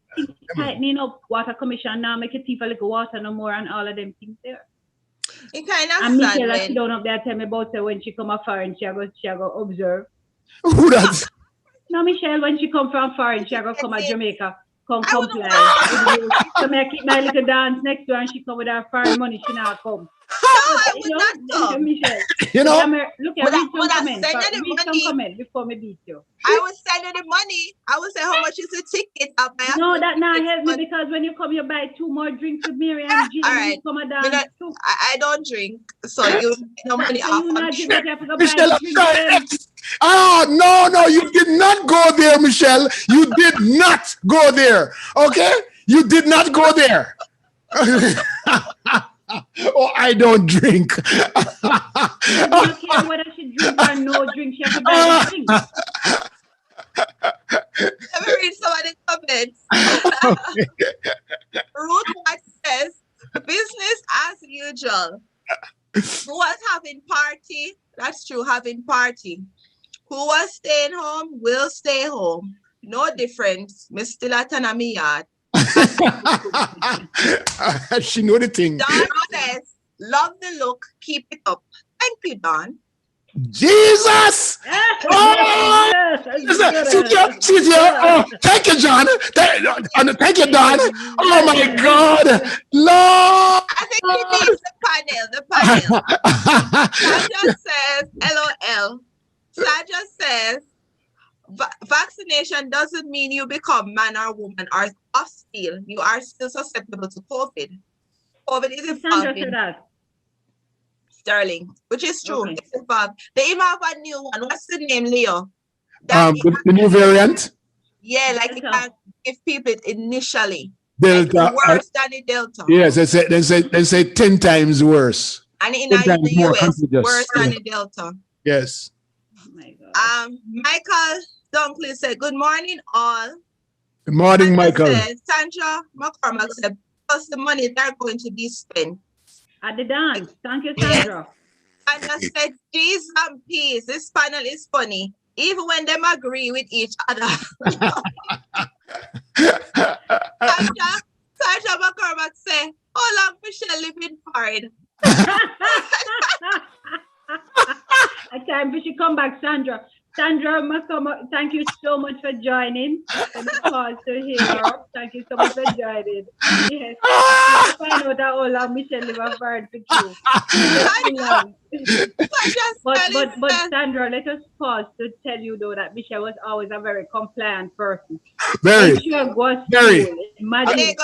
Tightening up water commission now, make it thief a little water no more and all of them things there. It kind of and Michelle sit down up there tell me about her when she come up foreign, she go observe. Who does? No, Michelle, when she come from foreign, she go come at Jamaica, comply. So me I keep my little dance next to her and she come with her foreign money, she not come. No, I would not come. Michelle, look at read some comment before me beat you. I would send her the money. I would say how much is the ticket up there. No, that not help me because when you come, you buy 2 more drinks with Mary and Jill. All right. Come and dance too. I don't drink, so you no money off. Michelle, no, you did not go there, Michelle. You did not go there. Okay? You did not go there. Oh, I don't drink. I don't care whether she drink or no drink. She has to buy the drink. Let me read some of the comments. Ruth White says, business as usual. Who was having party? That's true, having party. Who was staying home will stay home. No difference. Me still at an yard. She know the thing. Don says, love the look, keep it up. Thank you, Don. Jesus! Oh, thank you, John. Thank you, Don. Oh my God, Lord! I think he needs the panel. Sandra says, LOL. Sandra says, vaccination doesn't mean you become man or woman or of steel. You are still susceptible to COVID. COVID is evolving. Sterling, which is true. Okay. It's evolved. They even have a new one. What's the name, Leo? The new variant? Yeah, like it can give people it initially. Delta. Like worse than the Delta. Yes, they say 10 times worse. And in the US, worse than the Delta. Yes. Oh my God. Michael Dunkley said, good morning, all. Good morning, Michael. Sandra McCormack said, plus the money they're going to be spent. At the dance. Thank you, Sandra. Sandra said, Jesus and peace. This panel is funny. Even when them agree with each other. Sandra McCormack said, how long Michelle living foreign? A time we should come back, Sandra. Sandra McCormack, thank you so much for joining. Let me pause to hear. Thank you so much for joining. Yes. I find out how long Michelle live bird for you. But Sandra, let us pause to tell you though that Michelle was always a very compliant person. Very. Very. Imagine the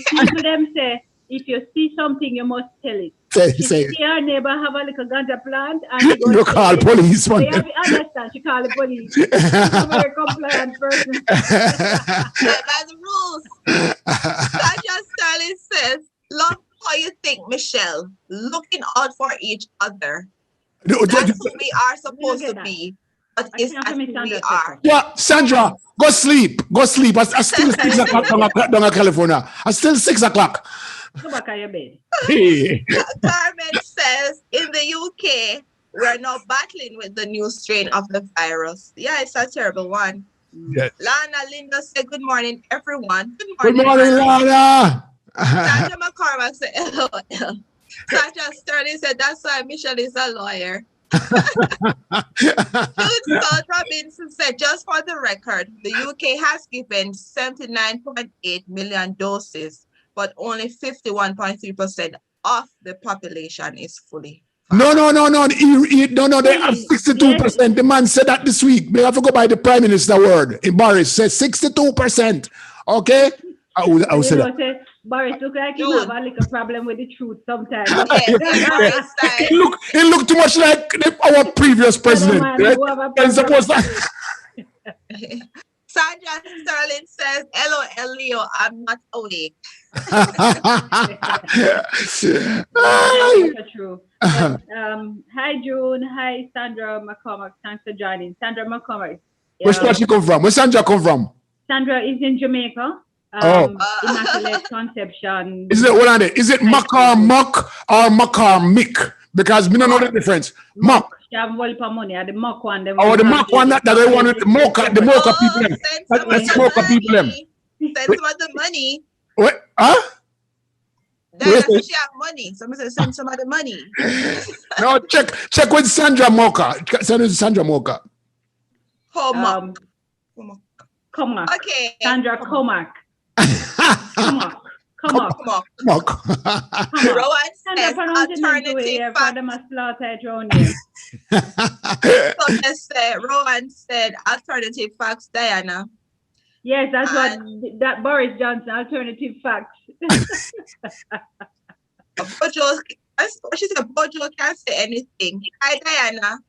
people them say, if you see something, you must tell it. She see her neighbor have a little ganja plant and she you call police. So you have to understand, she call the police. She's a very compliant person. By the rules. Sandra Sterling says, love how you think, Michelle. Looking out for each other. That's who we are supposed to be. But it's not who we are. Yeah, Sandra, go sleep. Go sleep. I still 6 o'clock down in California. I still 6 o'clock. Go back on your bed. Carmen says, in the UK, we're now battling with the new strain of the virus. Yeah, it's a terrible one. Yes. Lana Linda said, good morning, everyone. Good morning, Lana. Sandra McCormack said, LOL. Sandra Sterling said, that's why Michelle is a lawyer. Scott Robinson said, just for the record, the UK has given 79.8 million doses, but only 51.3% of the population is fully. No. They have 62%. Yes. The man said that this week. They have to go by the Prime Minister word. Boris says 62%. Okay? I will say that. Boris look like he have a little problem with the truth sometimes. It looked too much like our previous president. Right? Supposed to... Sandra Sterling says, LOL Leo, I'm not awake. True. But, hi June, hi Sandra McCormack. Thanks for joining. Sandra McCormack. Where's she come from? Where Sandra come from? Sandra is in Jamaica. Immaculate Conception. Is it what are they? Is it McCormack or McCormick? Because we don't know the difference. Mock. The mock one. Oh, the mock one that they wanted the mocha people. That's the mocha people. Send some of the money. What? Huh? That's she have money. Someone said send some of the money. No, check with Sandra Mocha. Send it to Sandra Mocha. Comac. Okay. Sandra Comac. Come on. Rowan says alternative facts. Rowan said alternative facts, Diana. Yes, that's what that Boris Johnson, alternative facts. She said Bojo can't say anything. Hi, Diana.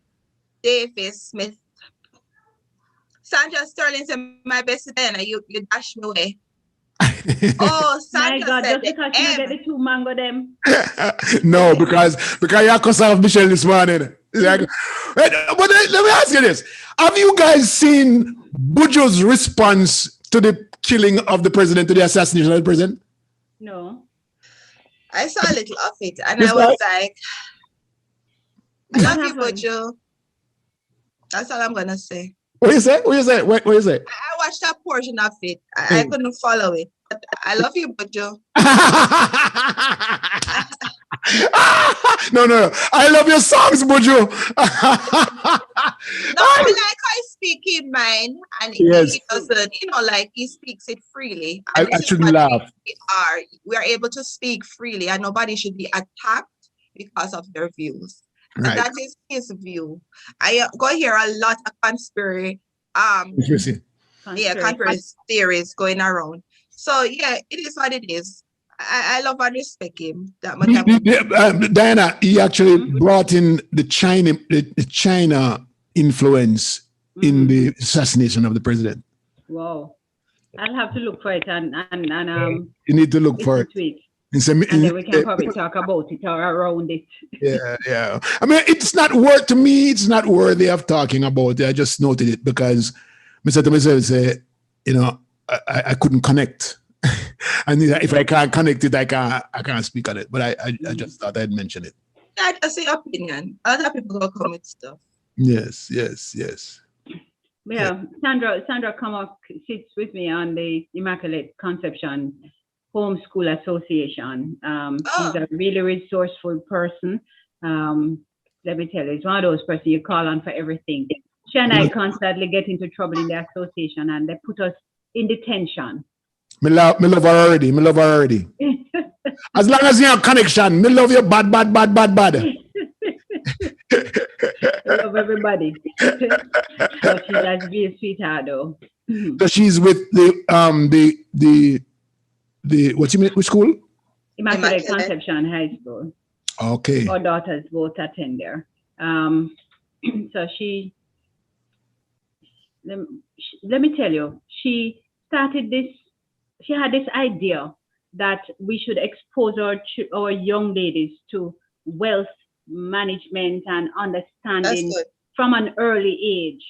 Davis Smith. Sandra Sterling said, my best Diana, you dash me away. Oh, Sandra my God, said just because you get the two mango them. No, because you cuss off Michelle this morning. Like, but let me ask you this. Have you guys seen Bojo's response to the killing of the president, to the assassination of the president? No. I saw a little of it and I was like, I love you, Bojo. That's all I'm gonna say. What you say? I watched a portion of it. I couldn't follow it. But I love you, Bojo. No. I love your songs, Bojo. No, I like how he speaks in mind, and yes. He doesn't, like he speaks it freely. And I shouldn't laugh. We are able to speak freely, and nobody should be attacked because of their views. Right. And that is his view. I go hear a lot of conspiracy theories going around. So yeah, it is what it is. I love and respect him. Diana, he actually brought in the China influence in the assassination of the president. Wow. I'll have to look for it and you need to look for it. And then we can probably talk about it or around it. Yeah. I mean, it's not worthy of talking about it. I just noted it because I said to myself, I couldn't connect. And if I can't connect it, I can't speak on it. But I just thought I'd mention it. Yeah, just your opinion. Other people will come with stuff. Yes. Yeah. Sandra Comac sits with me on the Immaculate Conception Homeschool Association. She's a really resourceful person. Let me tell you, it's one of those persons you call on for everything. She and I constantly get into trouble in the association, and they put us in detention. Me love her already. Me love her already. As long as you have connection, me love you bad. I love everybody. So she's a real sweetheart, though. So she's with the what you mean? Which school? Immaculate Conception High School. Okay. Our daughters both attend there. So let me tell you, she started this. She had this idea that we should expose our young ladies to wealth management and understanding from an early age.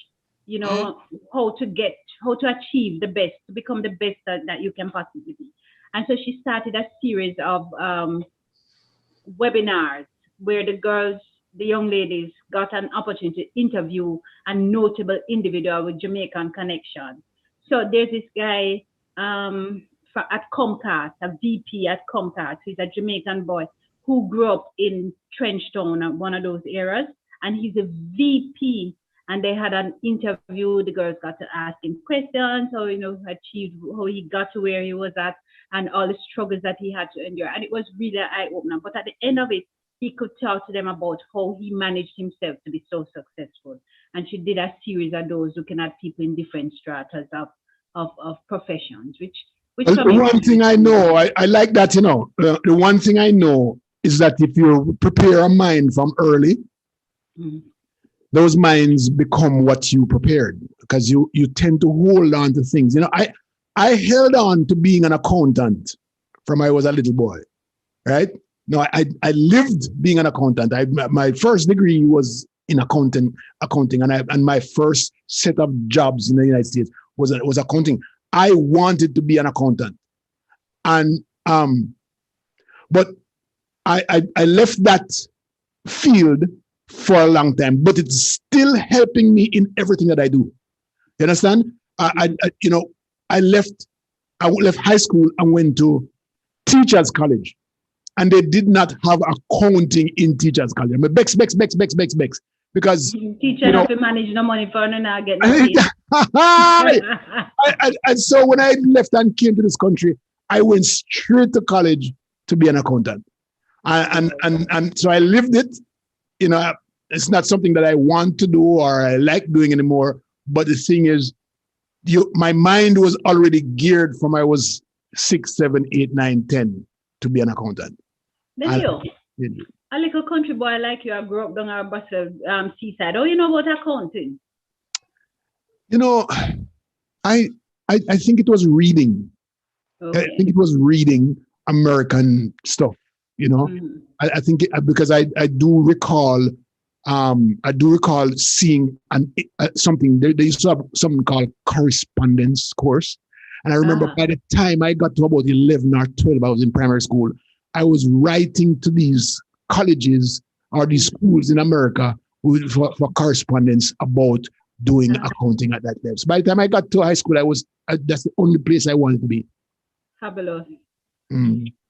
You know, how to achieve the best, to become the best that you can possibly be. And so she started a series of webinars where the young ladies got an opportunity to interview a notable individual with Jamaican connection. So there's this guy at Comcast, a VP at Comcast. He's a Jamaican boy who grew up in Trenchtown, one of those areas, and he's a VP. And they had an interview. The girls got to ask him questions, how how he got to where he was at, and all the struggles that he had to endure. And it was really an eye-opener. But at the end of it, he could talk to them about how he managed himself to be so successful. And she did a series of those looking at people in different stratas of professions, which well, the one thing I know, I like that, the one thing I know is that if you prepare a mind from early, those minds become what you prepared, because you tend to hold on to things. I held on to being an accountant from I was a little boy, right? No, I lived being an accountant. My first degree was in accounting, and my first set of jobs in the United States was accounting. I wanted to be an accountant, and but I left that field for a long time, but it's still helping me in everything that I do. You understand? I left high school and went to teachers college, and they did not have accounting in teachers college. I mean, bex, because teacher have to manage no money for and not get no and so when I left and came to this country, I went straight to college to be an accountant, and so I lived it. It's not something that I want to do or I like doing anymore. But the thing is, my mind was already geared from I was 6, 7, 8, 9, 10 to be an accountant. A little country boy like you, I grew up down our Brussels seaside. Oh, you know about accounting? I think it was reading. Okay. I think it was reading American stuff. I think because I do recall seeing something. They used to have something called correspondence course, and I remember by the time I got to about 11 or 12, I was in primary school. I was writing to these colleges or these schools in America for correspondence about doing accounting at that level. So by the time I got to high school, that's the only place I wanted to be. Fabulous.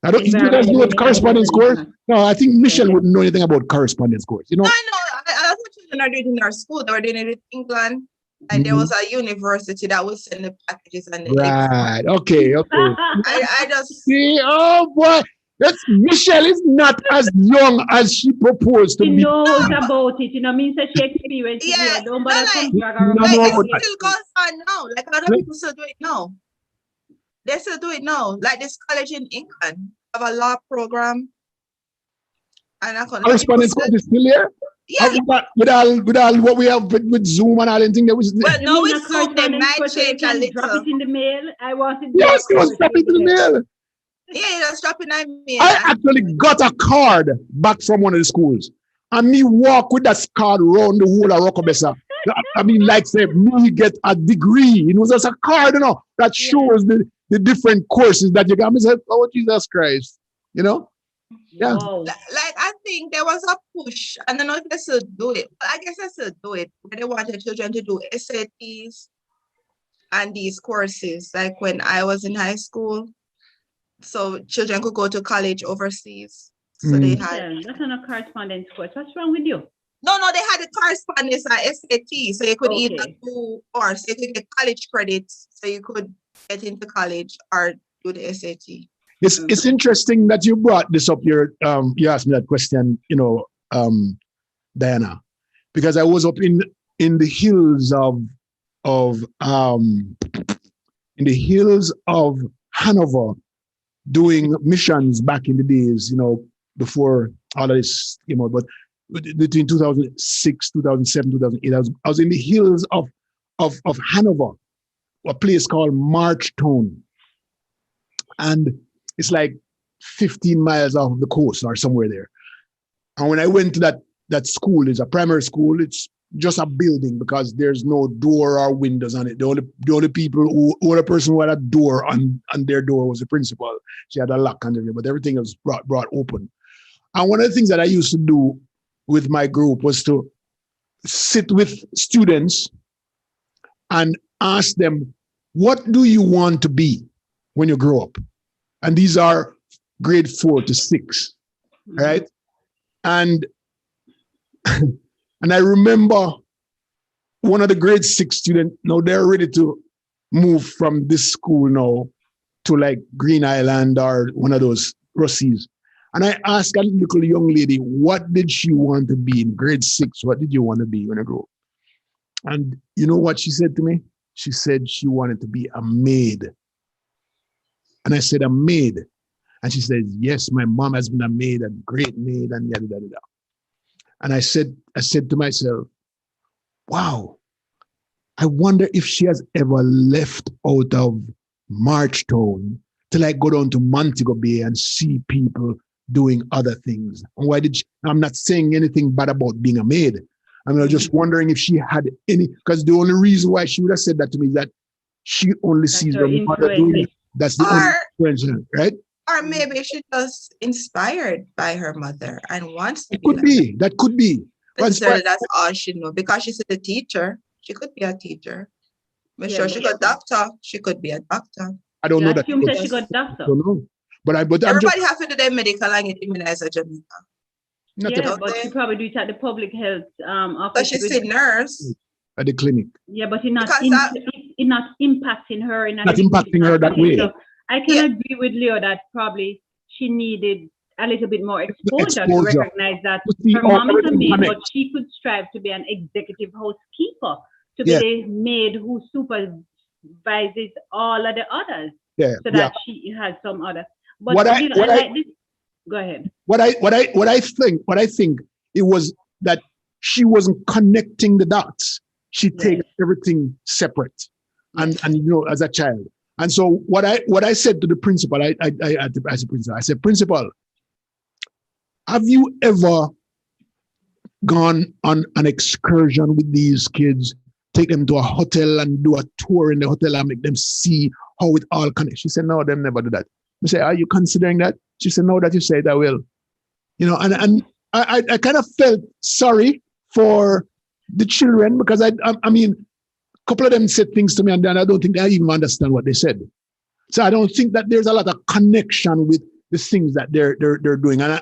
I don't. You guys know what correspondence course? No, I think Michelle wouldn't know anything about correspondence course. I know. That's what children are doing in our school. They were doing it in England, and there was a university that was send the packages and the right. Okay. I just see. Oh boy, Michelle is not as young as she proposed to be. She knows about it. Means that she experienced it. Yeah, Don't bother come drag her around. It still goes on now. Like a lot of people still do it now. They still do it now. Like this college in England have a law program. And correspondence course is still here? Yeah. With all what we have with Zoom and all that thing. But no, with Zoom, they might change a little. Drop it in the mail. I wanted. Yes, it was drop it in the mail. Yeah, just drop it in the mail. I actually got a card back from one of the schools. And me walk with that card around the whole of Rockabessa. I mean, like say, me get a degree. It was just a card, that shows the different courses that you got. I said, oh, Jesus Christ. Yeah. Wow. Like, I think there was a push. I don't know if they still do it, but I guess they still do it. Where they wanted children to do SATs and these courses, like when I was in high school. So children could go to college overseas. So they had. Yeah, that's not a correspondence course. What's wrong with you? No, they had a correspondence at SAT, so you could either Okay. do, or so you could get college credits, so you could get into college or do the SAT. It's interesting that you brought this up. You asked me that question, Diana, because I was up in the hills of Hanover doing missions back in the days, before all of this, but between 2006, 2007, 2008, I was in the hills of Hanover, a place called Marchtown. And it's like 15 miles off of the coast or somewhere there. And when I went to that school, it's a primary school, it's just a building because there's no door or windows on it. The only person who had a door on their door was the principal. She had a lock on it, but everything was brought open. And one of the things that I used to do with my group was to sit with students and ask them, what do you want to be when you grow up? And these are grade 4 to 6, right? And I remember one of the grade 6 students, now they're ready to move from this school now to like Green Island or one of those Russies. And I asked a little young lady, what did she want to be in grade 6? What did you want to be when you grow up? And you know what she said to me? She said she wanted to be a maid. And I said, a maid? And she said, yes, my mom has been a maid, a great maid, and yada, yada, yada. And I said to myself, wow, I wonder if she has ever left out of Marchtown to like go down to Montego Bay and see people doing other things. And why did she? I'm not saying anything bad about being a maid. I'm just wondering if she had any, because the only reason why she would have said that to me is that she only sees her mother doing it. That's the only reason, right? Or maybe she's just inspired by her mother and wants to That could be. That's all she knows. Because she's a teacher, she could be a teacher. I'm sure she got a doctor. She could be a doctor. I don't know that. She got a doctor. I don't know. But everybody has to do their medical and get immunized at Jamaica. Yeah, but she probably do it at the public health office. But she's a nurse. At the clinic. Yeah, but it's not impacting her in not impacting her that way. So I can agree with Leo that probably she needed a little bit more exposure to recognize that her mom is a maid, but she could strive to be an executive housekeeper, to be the maid who supervises all of the others, so that she has some other. But go ahead. What I think it was that she wasn't connecting the dots. She takes everything separate, and as a child. And so what I said to the principal, I said, principal, have you ever gone on an excursion with these kids, take them to a hotel and do a tour in the hotel and make them see how it all connects? She said, no, them never do that. I said, are you considering that? She said, no, that you said I will. And I kind of felt sorry for the children because I mean, a couple of them said things to me and then I don't think I even understand what they said. So I don't think that there's a lot of connection with the things that they're doing. And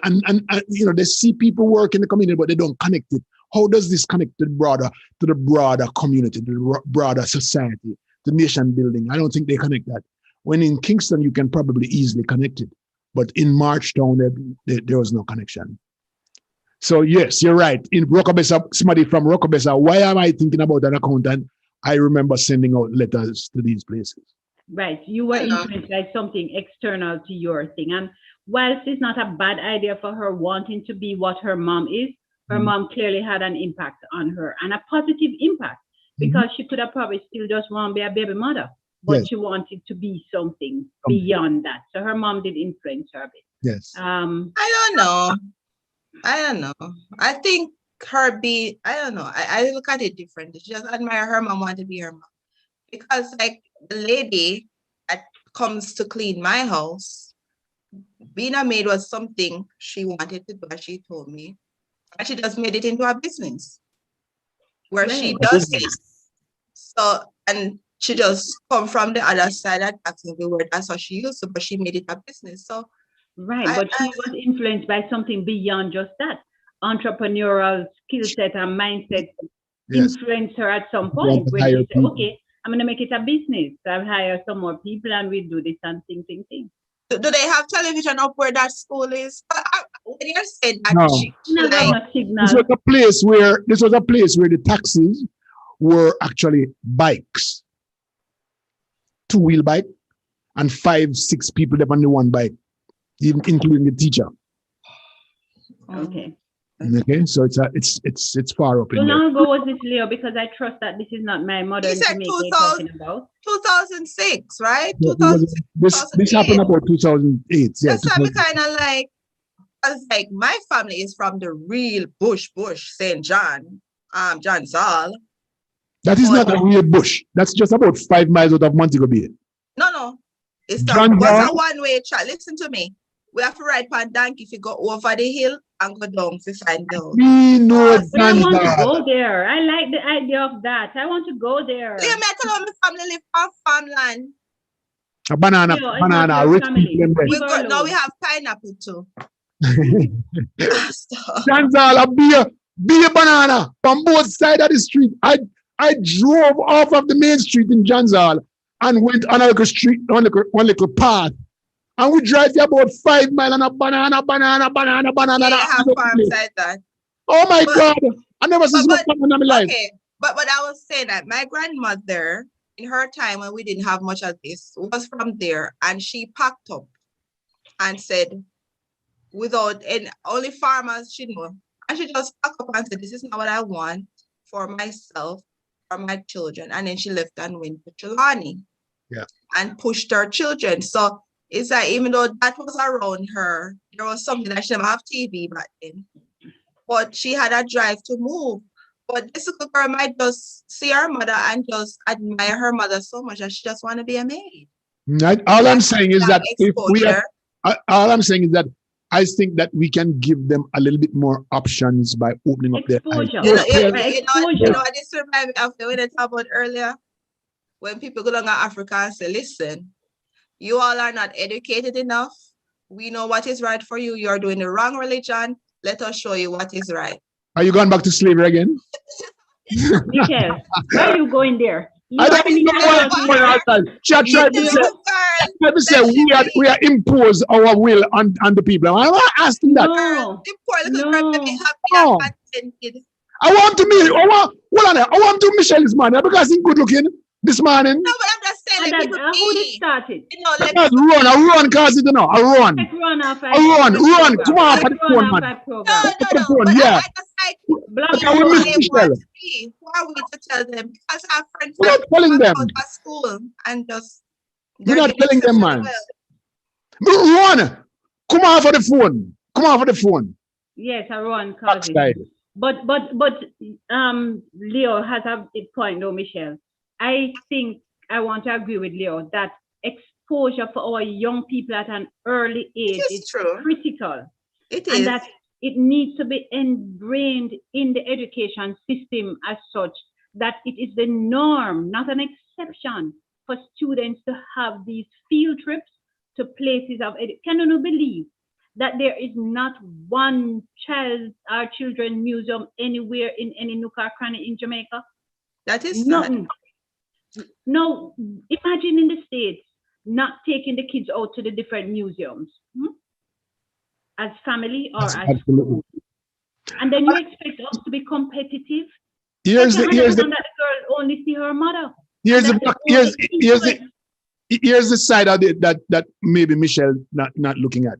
they see people work in the community, but they don't connect it. How does this connect to the broader community, the broader society, the nation building? I don't think they connect that. When in Kingston, you can probably easily connect it. But in Marchtown, there was no connection. So yes, you're right. In Rockabessa, somebody from Rockabessa, why am I thinking about an accountant? I remember sending out letters to these places. Right. You were influenced by something external to your thing. And whilst it's not a bad idea for her wanting to be what her mom is, her mom clearly had an impact on her, and a positive impact, because she could have probably still just want to be a baby mother, but she wanted to be something beyond that. So her mom did influence her a bit. Yes. I don't know. I think I don't know. I look at it differently. She just admire her mom, want to be her mom. Because like the lady that comes to clean my house, being a maid was something she wanted to do, as she told me. And she just made it into a business where she does it. So, and she just come from the other side of Jacksonville where that's what she used to, but she made it a business. So but she was influenced by something beyond just that. entrepreneurial skill set and mindset Yes. influence her at some Want point to where hire she say, people. okay, I'm gonna make it a business. I'll hire some more people and we do this and thing. Do they have television up where that school is? When you said that, No. she Never like, have no This signal. was a place where the taxis were actually bikes, 2-wheel bike, and 5-6 people up on the one bike, even including the teacher. Okay. Okay, so it's far up So in there. long ago was this, Leo? Because I trust that this is not my mother He in said Jamaica you're talking about. 2006, right? So it was- 2006, this happened about 2008. Yeah, That's why kind of like, I was like, my family is from the real bush, St. John, John Zal. that is not a real bush. That's just about 5 miles out of Montego Bay. No. It's John was Zal? a one-way track. Listen to me. We have to ride pan donkey if you go over the hill and go down to find out. We know But I want to John Zal. go there. I like the idea of that. I want to go there. Leave me tell my family live on farmland. A banana, Leo, it's not banana, your rich family. people in there. We Leave her got now alone. we have pineapple too. Stop. John Zal, a beer banana from both sides of the street. I drove off of the main street in John Zal and went on a little street, one little path. And we drive there about 5 miles on a banana. Yeah, they have farms like that. Oh my But- God. I never seen so much but- banana in my life. Okay, but I was saying that my grandmother, in her time when we didn't have much of this, was from there, and she packed up and said, without and only farmers she knew, and she just packed up and said, "This is not what I want for myself, for my children," and then she left and went to Trelawney, Yeah. and pushed her children. So it's like even though that was around her, there was something that she didn't have TV back then, but she had a drive to move. But this little girl might just see her mother and just admire her mother so much that she just want to be a maid. All I'm saying is that if we exposure. all I'm saying is that I think that we can give them a little bit more options by opening up their eyes. Exposure. You know, Yes, you know what this reminds me of when I talked about earlier, when people go down to Africa and say, "Listen, you all are not educated enough. We know what is right for you. You're doing the wrong religion. Let us show you what is right." Are you going back to slavery again? Michelle, why are you going there? I don't think know why I'm going outside. She had tried The to say, little girl, tried to say we are impose our will on the people. I'm not asking that. No. the poor little girl may be happy No. and contented. I want to meet. I want to Michelle this morning because he's good looking this morning. No, but I'm just saying, And like, that, people who did be, started? you know, like, I run cause it know. I run. Let's run off. Run. Come on, for the phone, man. no, the phone, but yeah. I just like, Block But I will who miss they Michelle. want to be. Who are we to tell them? Because our friends We're not telling them. out of school and just We're they're not getting telling them, exceptionally man. well. Run. Come on for the phone. Come on for the phone. Yes, I run cousin. Backside. But Leo has a point though, Michelle. I think I want to agree with Leo that exposure for our young people at an early age It is is true. critical. It And is. that it needs to be ingrained in the education system as such that it is the norm, not an exception, for students to have these field trips to places of education. Can you believe that there is not one child or children museum anywhere in any nook or cranny in Jamaica? That is sad. Nothing. No, imagine in the States not taking the kids out to the different museums as family or as Absolutely. and then you expect us to be competitive. Here's I the can here's the understand that the girl only see her mother. here's And the that here's only here's the influence- here's the side of it that maybe Michelle not looking at.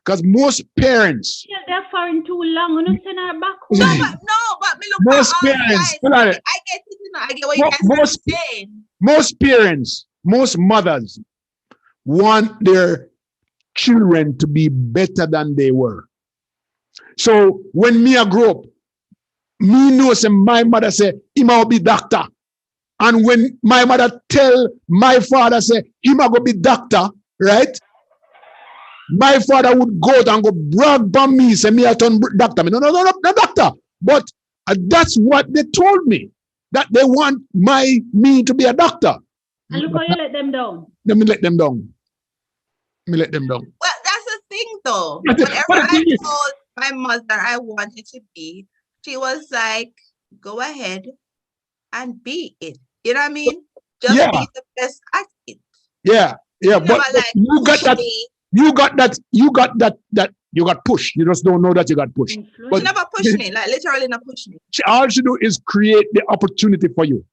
Because most parents, Yeah, they're foreign too long. We don't send her back No, home. but me look Most at all parents, guys. hold on. I get it, you know, I get what you guys Most- are saying. most parents, most mothers want their children to be better than they were. So when me I grow up, me know say my mother say he might be doctor. And when my mother tell my father say he might go be doctor, right? My father would go out and go brag on me, say me I turn doctor. No, not doctor. But that's what they told me. That they want me to be a doctor. And look how you let them down. Let me let them down. Let me let them down. Well, that's the thing though. But the- Whatever but the thing I'm is- told, my mother I wanted to be, she was like, go ahead and be it. You know what I mean? Just Yeah. be the best at it. Yeah, yeah, She but never like you got push that. me. You got that. You got pushed. You just don't know that you got pushed. She But never pushed me, like literally not push me. all she do is create the opportunity for you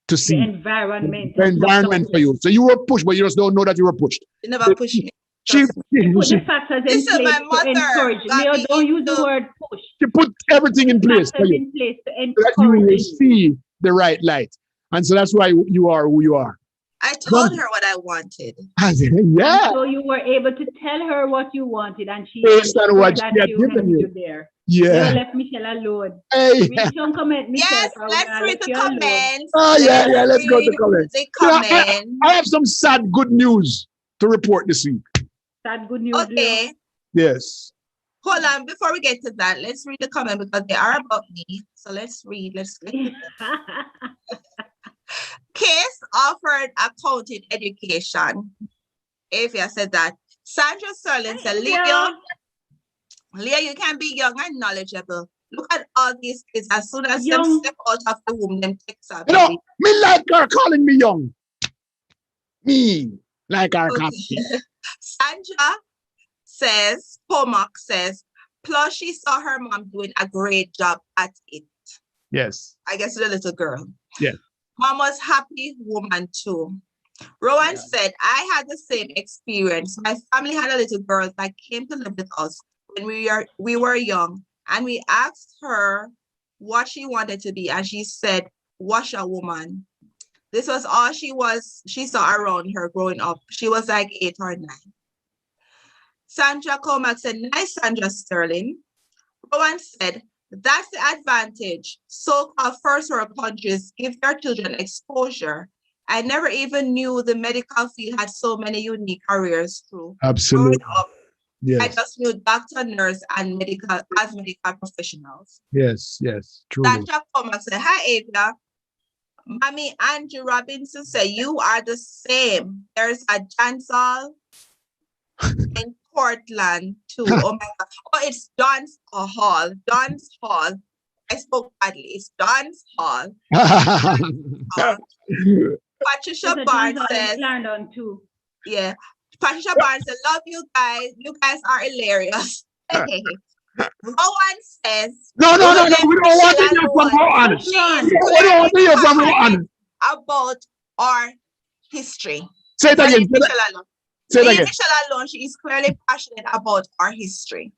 to The see environment. the environment for you. So you were pushed, but you just don't know that you were pushed. She never pushed me. She, Trust me. You put she, the factors in Listen, place my to mother encourage. got Leo, me don't use the into- word push. she put everything in place for Factors you in place to so that you will encourage. see the right light. And so that's why you are who you are. I told her what I wanted. Yeah. So you were able to tell her what you wanted, and she Based on what that she had you given you. there. Yeah. You left Michelle alone. Hey. Read some comment, Michelle. Yes, for let's I read left the you alone. comments. Oh, yeah, yeah. Let's go to read comments. the You know, comments. I have some sad good news to report this week. That good news, Okay, Yes. hold on. Before we get to that, let's read the comment because they are about me. So let's read. Let's read. Leo. Case offered accounting education. If you said that. Sandra Sterling said, Leo, you can be young and knowledgeable. Look at all these kids. As soon as them Young. step out of the womb, them takes up. You know, me like her calling me young. Me like her calling me. Sandra says, Pomac says, plus she saw her mom doing a great job at it. Yes. I guess the little girl. Yeah. Mom was happy woman too. Rowan said, I had the same experience. My family had a little girl that came to live with us when we were young, and we asked her what she wanted to be, and she said, washerwoman. This was all she saw around her growing up. She was like 8 or 9. Sandra Comack said, nice, Sandra Sterling. Rowan said, that's the advantage. So-called first world countries give their children exposure. I never even knew the medical field had so many unique careers through. Absolutely. Growing up, I Yes. just knew doctor, nurse, and medical professionals. Yes. Yes. Truly. Sandra Comack said, hi, Avia. Mommy Andrew Robinson said, you are the same. There's a Jansal in Portland too. Oh my God. Oh, it's Don's Hall. Don's Hall. I spoke badly. It's Don's Hall. Patricia Barnes says, London too. yeah. Patricia Barnes said, love you guys. You guys are hilarious. Rowan says, No. We don't want to hear from Rowan. We don't want to hear from Rowan. About our history. Say it again. Say it Leave again. Michelle alone. She is clearly passionate about our history.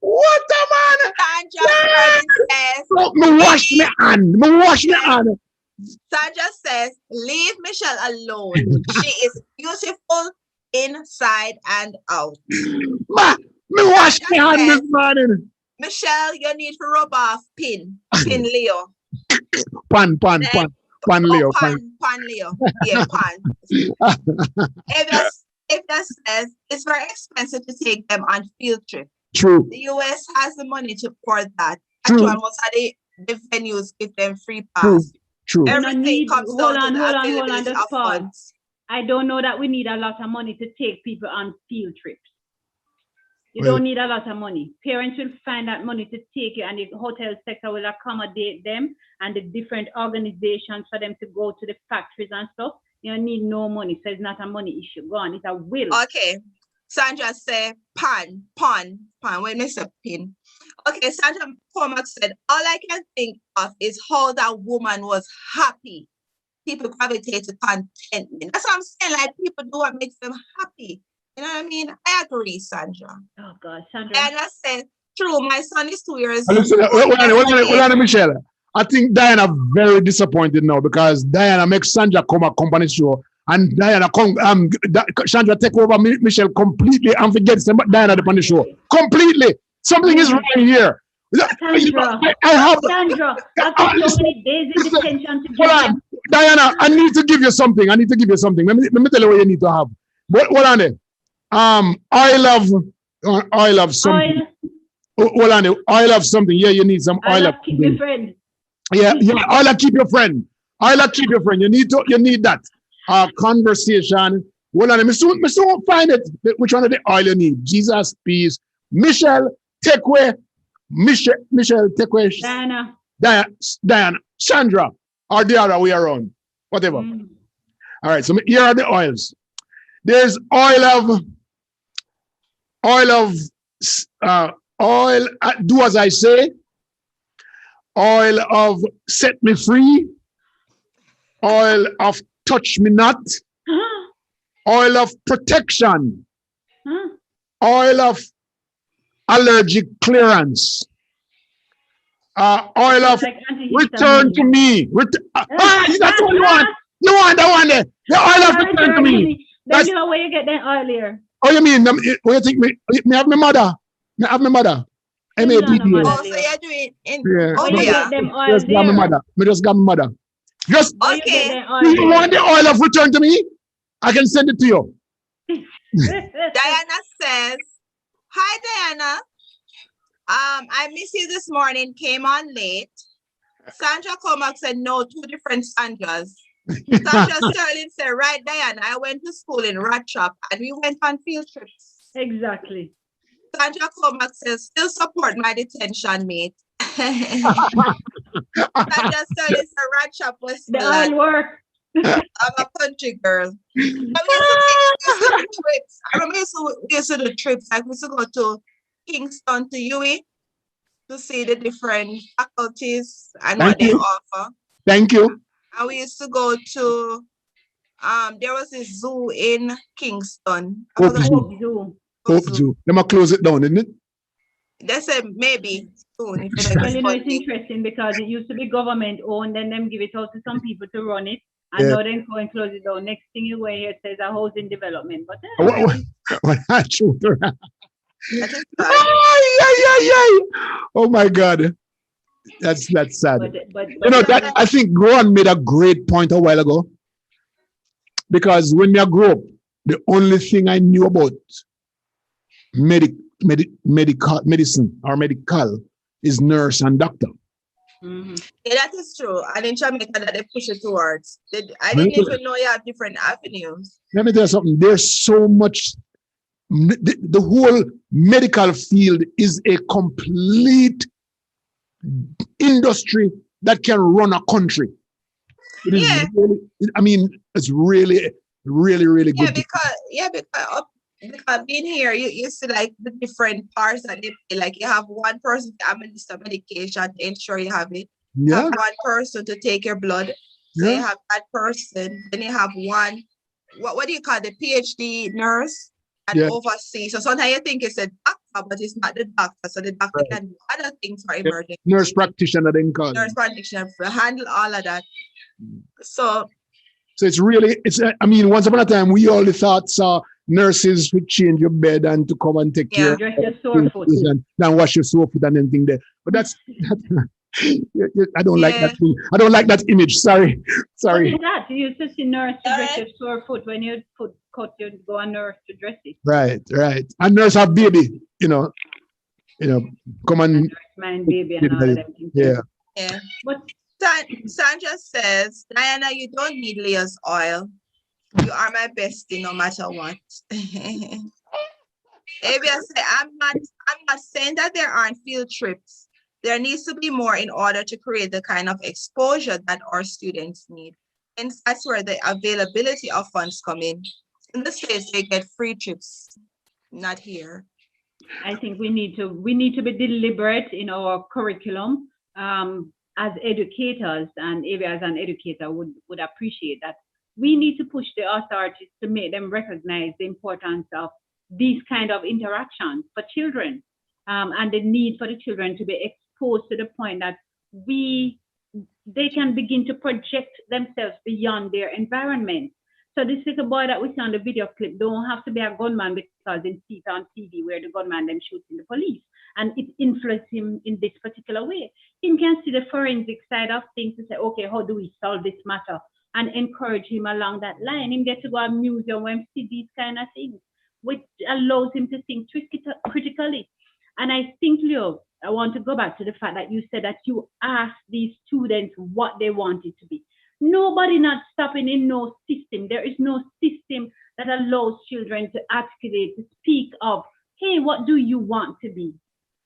What the man? Sandra Sterling says, Me wash me hand. Me wash me hand. Sandra says, leave Michelle alone. She is beautiful inside and out. Ma, me wash me hand this morning. Michelle, you need to rub off pin Leo. Pan Leo. Pan Leo. Yeah, pan. If that says it's very expensive to take them on field trip. True. The US has the money to for that. True. Actually, most of the venues give them free pass. True. Everything comes down to the hold on, availability just of pause. funds. I don't know that we need a lot of money to take people on field trips. You Well- don't need a lot of money. Parents will find that money to take you, and the hotel sector will accommodate them and the different organizations for them to go to the factories and stuff. You don't need no money, so it's not a money issue. Go on, it's a will. Okay. Sandra said pan. When they say pin. Okay, Sandra Cormack said, all I can think of is how that woman was happy. People gravitate to contentment. That's what I'm saying. Like people do what makes them happy. You know what I mean? I agree, Sandra. Oh God, Sandra. And I said, true, my son is 2 years Listen, old. hold on, Michelle. I think Diana very disappointed now because Diana makes Sandra come a company show, and Diana Sandra take over Michelle completely and forgets Diana upon the show completely. Something is wrong here. Sandra, I have Sandra, after so many days in detention to hold on, Diana. I need to give you something. Let me tell you what you need to have. But hold on there. I love something. Hold on there. I love something. Yeah, you need some oil. I keep my friend. Yeah, I'll keep your friend. Keep your friend. You need that. Conversation. Well, me soon find it. Which one of the oil you need? Jesus, peace. Michelle, take away Michelle, take away Diana, Sandra, or the other way around, whatever. All right, so here are the oils. There's oil of do as I say, oil of set me free, oil of touch me not, oil of protection, oil of allergic clearance, oil of return to me. That's what you want. You want that one there. The oil of return to me. Then you know where you get that oil here. Oh, you mean, what you think me have my mother? Me have my mother. M-A-D-D-A. Oh, so you're doing in Get them oil just got my mother. Me just got my mother. Just okay. You want the oil of return to me? I can send it to you. Diana says, "Hi Diana. I missed you this morning, came on late. Sandra Comac said no, two different Sandras. Sandra Sterling said, right, Diana, I went to school in Ratchop and we went on field trips. Exactly. Sandra Comac says, still support my detention, mate. Sandra Sterling said, Ratchop was the oil work. I'm a country girl. We used to do trips. I remember we used to do trips. Like we used to go to Kingston to UWI to see the different faculties and what they offer. Thank you. And we used to go to there was a zoo in Kingston. Hope Zoo. They might close it down, isn't it? They said maybe soon. If well, you know, it's interesting because it used to be government owned, then them give it out to some people to run it. And now then go and close it down. Next thing you wear here says a housing development. But oh my God. That's sad. But you know, that I think Rowan made a great point a while ago. Because when I grew up, the only thing I knew about medicine or medical is nurse and doctor. Mm-hmm. Yeah, that is true. And in Jamaica, that they push it towards. I didn't even know you have different avenues. Let me tell you something. There's so much. The whole medical field is a complete industry that can run a country. It is really, I mean, it's really, really, really good. Because being here, you see like the different parts that they play. Like you have one person to administer medication to ensure you have it. You have one person to take your blood. So you have that person. Then you have one, what do you call the PhD nurse and oversee. So sometimes you think it's a doctor, but it's not the doctor. So the doctor can do other things for emergency. Nurse practitioner then call. Nurse practitioner to handle all of that. So it's really, I mean, once upon a time, we all thought nurses would change your bed and to come and take care of your sore foot and wash your sore foot and anything there. But that's I don't like that thing. I don't like that image. Sorry. What is that? You used to see nurse to dress your sore foot when your foot cut, you go a nurse to dress it. Right. And nurse have baby, come and man, baby and all of them. Yeah. But Sandra says, Diana, you don't need Leah's oil. You are my bestie no matter what. Abia say, I'm not saying that there aren't field trips. There needs to be more in order to create the kind of exposure that our students need. And that's where the availability of funds come in. In the States, they get free trips, not here. I think we need to be deliberate in our curriculum. As educators, and Avia as an educator would appreciate that. We need to push the authorities to make them recognize the importance of these kind of interactions for children, and the need for the children to be exposed to the point that they can begin to project themselves beyond their environment. So this little boy that we see on the video clip don't have to be a gunman because they see it on TV where the gunman them shooting the police, and it influences him in this particular way. He can see the forensic side of things to say, okay, how do we solve this matter? And encourage him along that line. Him get to go to a museum and see these kind of things, which allows him to think critically. And I think, Leo, I want to go back to the fact that you said that you asked these students what they wanted to be. Nobody not stopping in no system. There is no system that allows children to articulate, to speak of, hey, what do you want to be?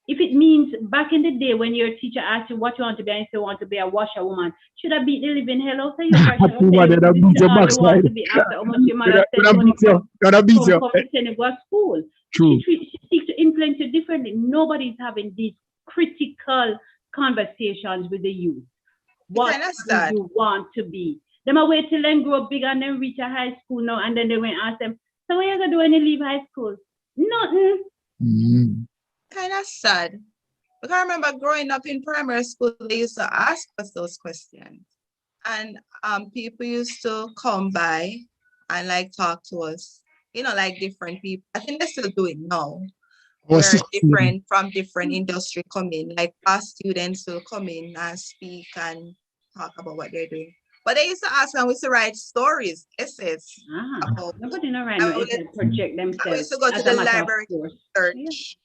If it means back in the day when your teacher asked you what you want to be and you want to be a washerwoman, should I beat the living hell out of you? Or should I say, That this beat is your all you want backside. to be after how much your mother That sent money beat you. That beat you. from to send you to school? True. She seeks to influence you differently. Nobody's having these critical conversations with the youth. What do you want to be? Them are wait till them grow up big and then reach a high school now, and then they went ask them, so what are you gonna do when you leave high school? Nothing. Kind of sad. Because I remember growing up in primary school, they used to ask us those questions. And people used to come by and like talk to us, like different people. I think they still do it now. Where different from different industry come in, like past students will come in and speak and talk about what they're doing. But they used to ask and we used to write stories, essays. About nobody know right now if they project themselves. We used to go to the library to search.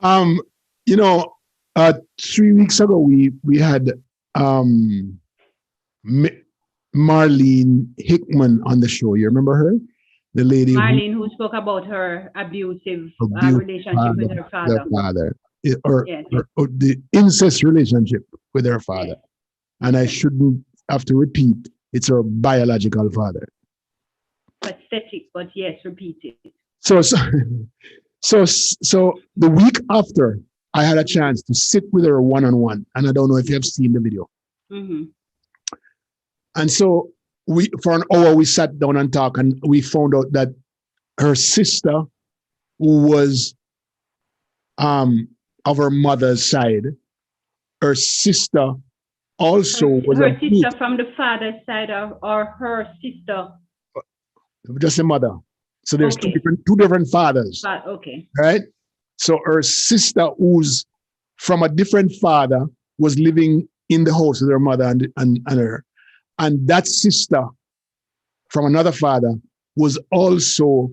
Yeah. 3 weeks ago we had Marlene Hickman on the show. You remember her? The lady Marlene who spoke about her abusive relationship with her father. Or the incest relationship with her father. Yes. And I shouldn't have to repeat, it's her biological father. Pathetic, but yes, repeat it. So the week after, I had a chance to sit with her one-on-one, and I don't know if you have seen the video. Mm-hmm. And so for an hour, we sat down and talked, and we found out that her sister, who was of her mother's side, her sister also was her sister from the father's side, or her sister? Just a mother. So there's two different fathers. Okay. Right? So her sister, who's from a different father, was living in the house with her mother and her. And that sister from another father was also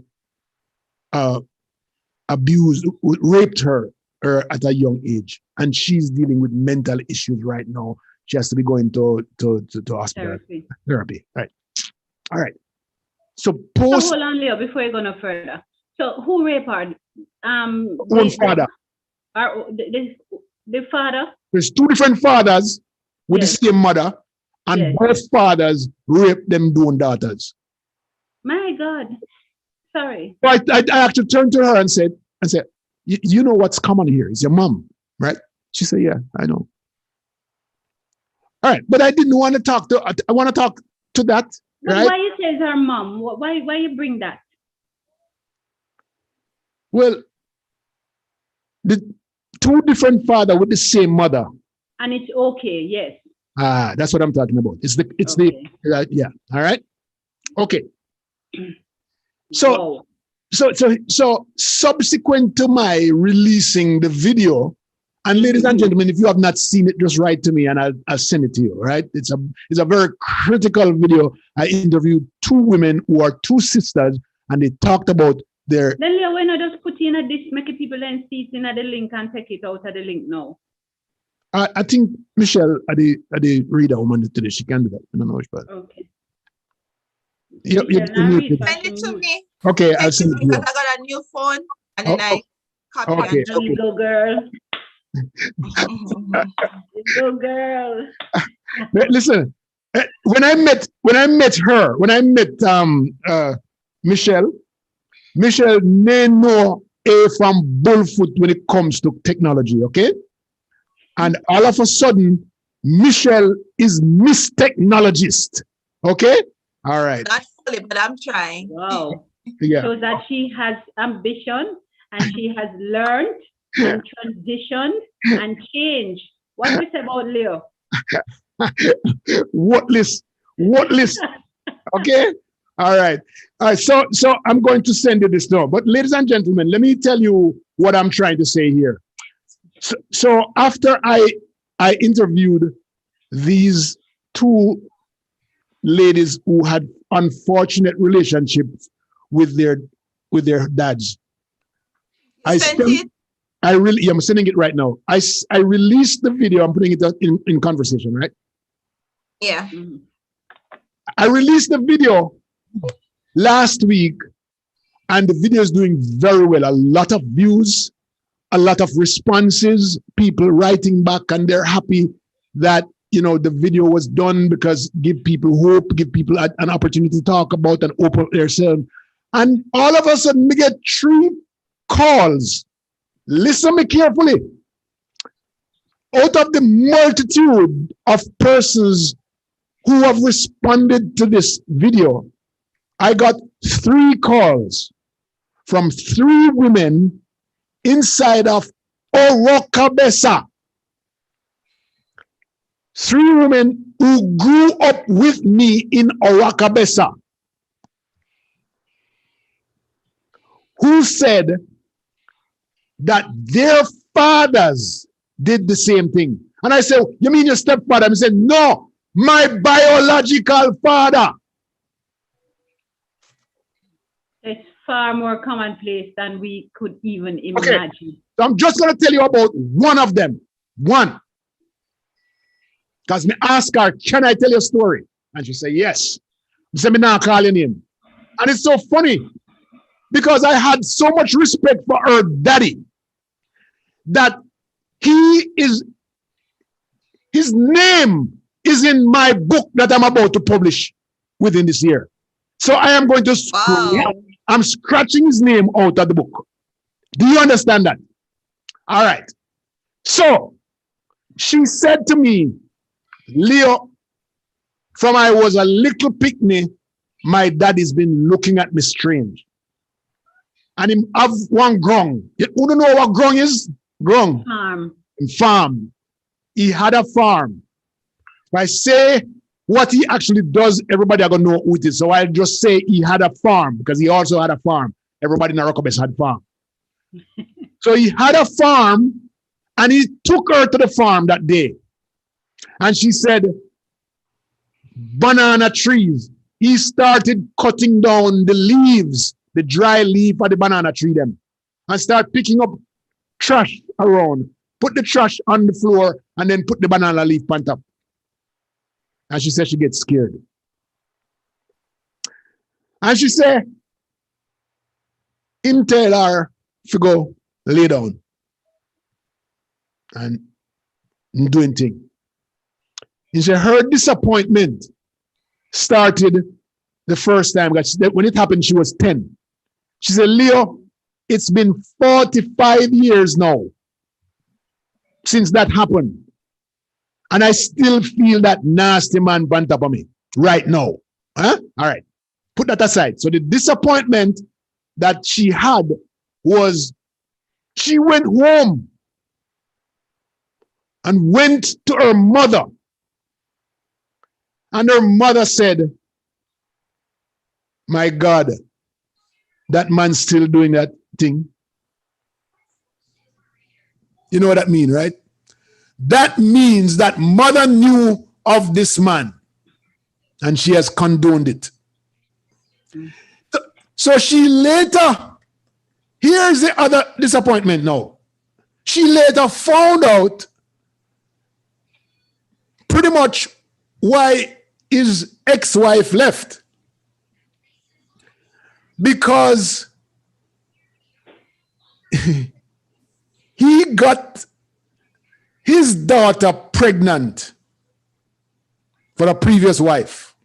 abused, raped her at a young age. And she's dealing with mental issues right now. She has to be going to hospital therapy. Right. All right. So hold on, Leo, before you go no further. So who raped her? One father. The father? There's two different fathers with the same mother, and both fathers raped them own daughters. My God. Sorry. But I actually turned to her and said, you know what's common here? It's your mom, right? She said, yeah, I know. All right, but I didn't want to talk to, I want to talk to that. But right? why you say it's her mom? Why you bring that? Well, the two different fathers with the same mother. And it's okay, yes. That's what I'm talking about. Yeah. All right. Okay. So subsequent to my releasing the video, and ladies and gentlemen, if you have not seen it, just write to me and I'll send it to you. Right? It's a very critical video. I interviewed two women who are two sisters, and they talked about their. Then Leo, when I just put in this, make people then see it in the link and take it out of the link now. I think Michelle, at the reader woman today, she can do that. I don't know which part. Okay. Send it to me. Okay, I'll send it to you. Because I got a new phone, and then I copy and you go, girl. You go, girl. Listen, when I met Michelle may know A from Bullfoot when it comes to technology, okay? And all of a sudden, Michelle is Miss Technologist, okay? All right. Not fully, but I'm trying. Wow. Yeah. So that she has ambition and she has learned and transitioned and changed. What do you say about Leo? What list? Okay. All right. So I'm going to send you this now. But ladies and gentlemen, let me tell you what I'm trying to say here. So after I interviewed these two ladies who had unfortunate relationships with their dads, I'm sending it right now. I released the video. I'm putting it in conversation, right? Yeah. I released the video last week, and the video is doing very well. A lot of views, a lot of responses, people writing back, and they're happy that, you know, the video was done because give people hope, give people an opportunity to talk about and open themselves. And all of a sudden, we get 3 calls. Listen me carefully. Out of the multitude of persons who have responded to this video, I got 3 calls from 3 women inside of Orokabesa. 3 women who grew up with me in Orokabesa, who said that their fathers did the same thing. And I said, you mean your stepfather? And he said, no, my biological father. It's far more commonplace than we could even imagine. Okay. So I'm just going to tell you about one of them. One. Because me ask her, can I tell you a story? And she said, yes. I said, me now call your name. And it's so funny because I had so much respect for her daddy that his name is in my book that I'm about to publish within this year. So I am going to I'm scratching his name out of the book. Do you understand that? All right. So she said to me, Leo, from I was a little picnic, my daddy's been looking at me strange. And him have one grong. You don't know what grong is? Grong. Farm. He had a farm. If I say what he actually does, everybody are going to know who it is. So I'll just say he had a farm because he also had a farm. Everybody in Arokobes had farm. So he had a farm and he took her to the farm that day. And she said, banana trees. He started cutting down the leaves, the dry leaf of the banana tree them, and start picking up trash around. Put the trash on the floor and then put the banana leaf on top. And she said she gets scared. And she said, him tell her to go lay down and doing thing. He said her disappointment started the first time. When it happened, she was 10. She said, Leo, it's been 45 years now since that happened. And I still feel that nasty man on top of me right now. Huh? All right. Put that aside. So the disappointment that she had was she went home and went to her mother. And her mother said, my God, that man's still doing that thing. You know what that means, right? That means that mother knew of this man and she has condoned it. So she later, here's the other disappointment now. She later found out pretty much why his ex-wife left. Because he got his daughter pregnant for a previous wife.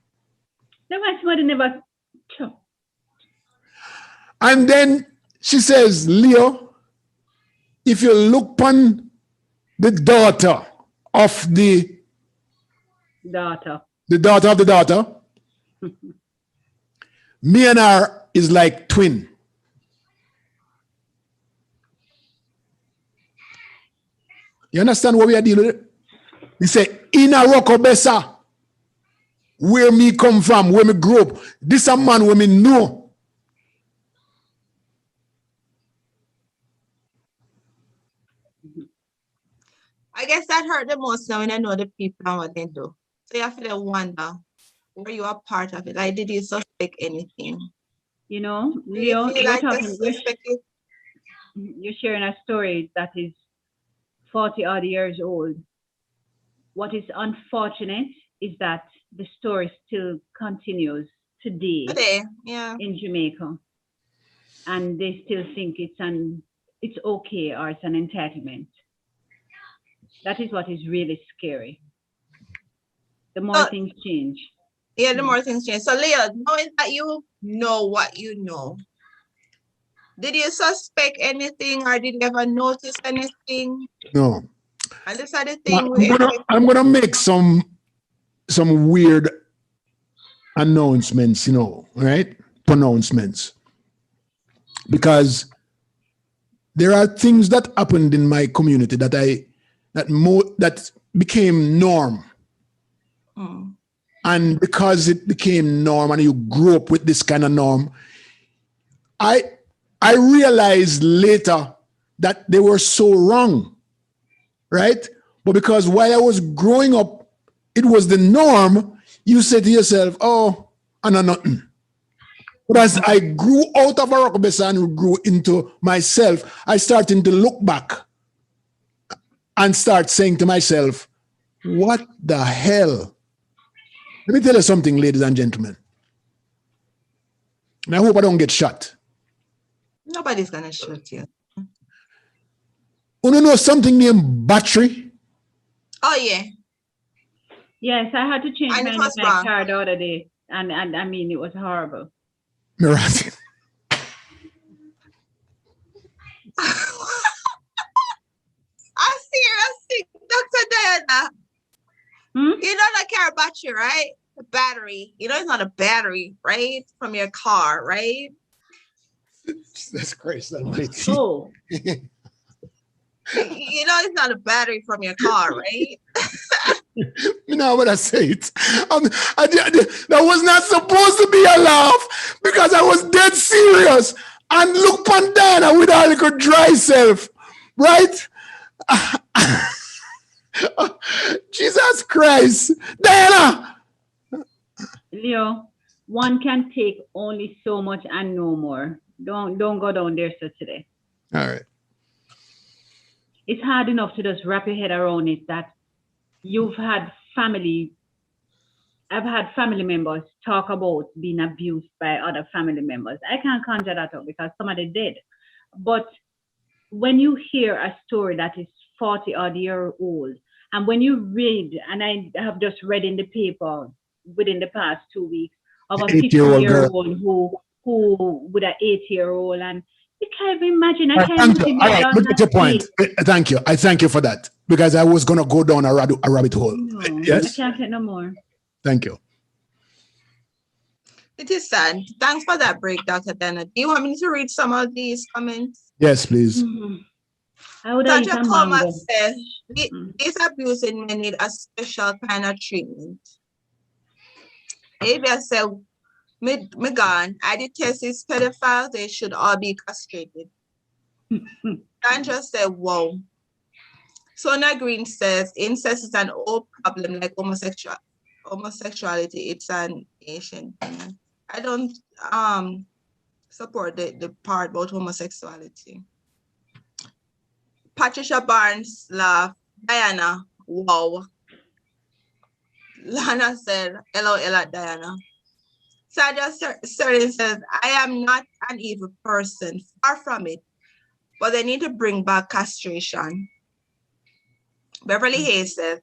And then she says, Leo, if you look upon the daughter of the daughter of the daughter, me and her is like twin. You understand what we are dealing with? He said, in Arokobesa, where me come from, where me grew up, this a man where me know. I guess that hurt the most now when I know the people and what they do. So you have to wonder, were you a part of it? Like, did you suspect anything? You know, Leo, you're sharing a story that is 40 odd years old. What is unfortunate is that the story still continues today yeah, in Jamaica. And they still think it's an it's okay or it's an entitlement. That is what is really scary. The more things change. Yeah, the more things change. So, Leah, knowing that you know what you know, did you suspect anything or did you ever notice anything? No. And this are the thing I'm gonna make some weird announcements, right? Pronouncements. Because there are things that happened in my community that became norm. And because it became norm and you grew up with this kind of norm, I realized later that they were so wrong, right? But because while I was growing up, it was the norm, you say to yourself, oh, I know nothing. But as I grew out of Arokobesa and grew into myself, I started to look back and start saying to myself, what the hell? Let me tell you something, ladies and gentlemen. And I hope I don't get shot. Nobody's going to shoot you. You know something named battery? Oh, yeah. Yes, I had to change my car the other day. And I mean, it was horrible. Mirati. I seriously, Dr. Diana. You know the car battery, right? The battery. You know it's not a battery, right? From your car, right? That's crazy. Oh. You know it's not a battery from your car, right? You know what I say it. That was not supposed to be a laugh because I was dead serious. And look on Diana with her little dry self, right? Jesus Christ, Diana. Leo, one can take only so much and no more. Don't go down there today. All right. It's hard enough to just wrap your head around it that you've had family. I've had family members talk about being abused by other family members. I can't conjure that up because somebody did. But when you hear a story that is 40 odd years old, and when you read, and I have just read in the paper within the past 2 weeks of a 50-year-old who with an 8-year-old, and you can't even imagine. I can't imagine. All right, look at your point. Thank you. I thank you for that because I was gonna go down a rabbit hole. No, yes, I can't get no more. Thank you. It is sad. Thanks for that break, Dr. Dana. Do you want me to read some of these comments? Yes, please. I would Such a comment says, these abusing men need a special kind of treatment. Avia said, Megan, I detest these pedophiles. They should all be castrated. Sandra said, whoa. Sonia Green says, incest is an old problem like homosexuality. It's an Asian thing. I don't support the part about homosexuality. Patricia Barnes laughed. Diana, wow. Lana said, LOL at Diana. Sadia Sterling says, I am not an evil person, far from it, but they need to bring back castration. Beverly Hayes says,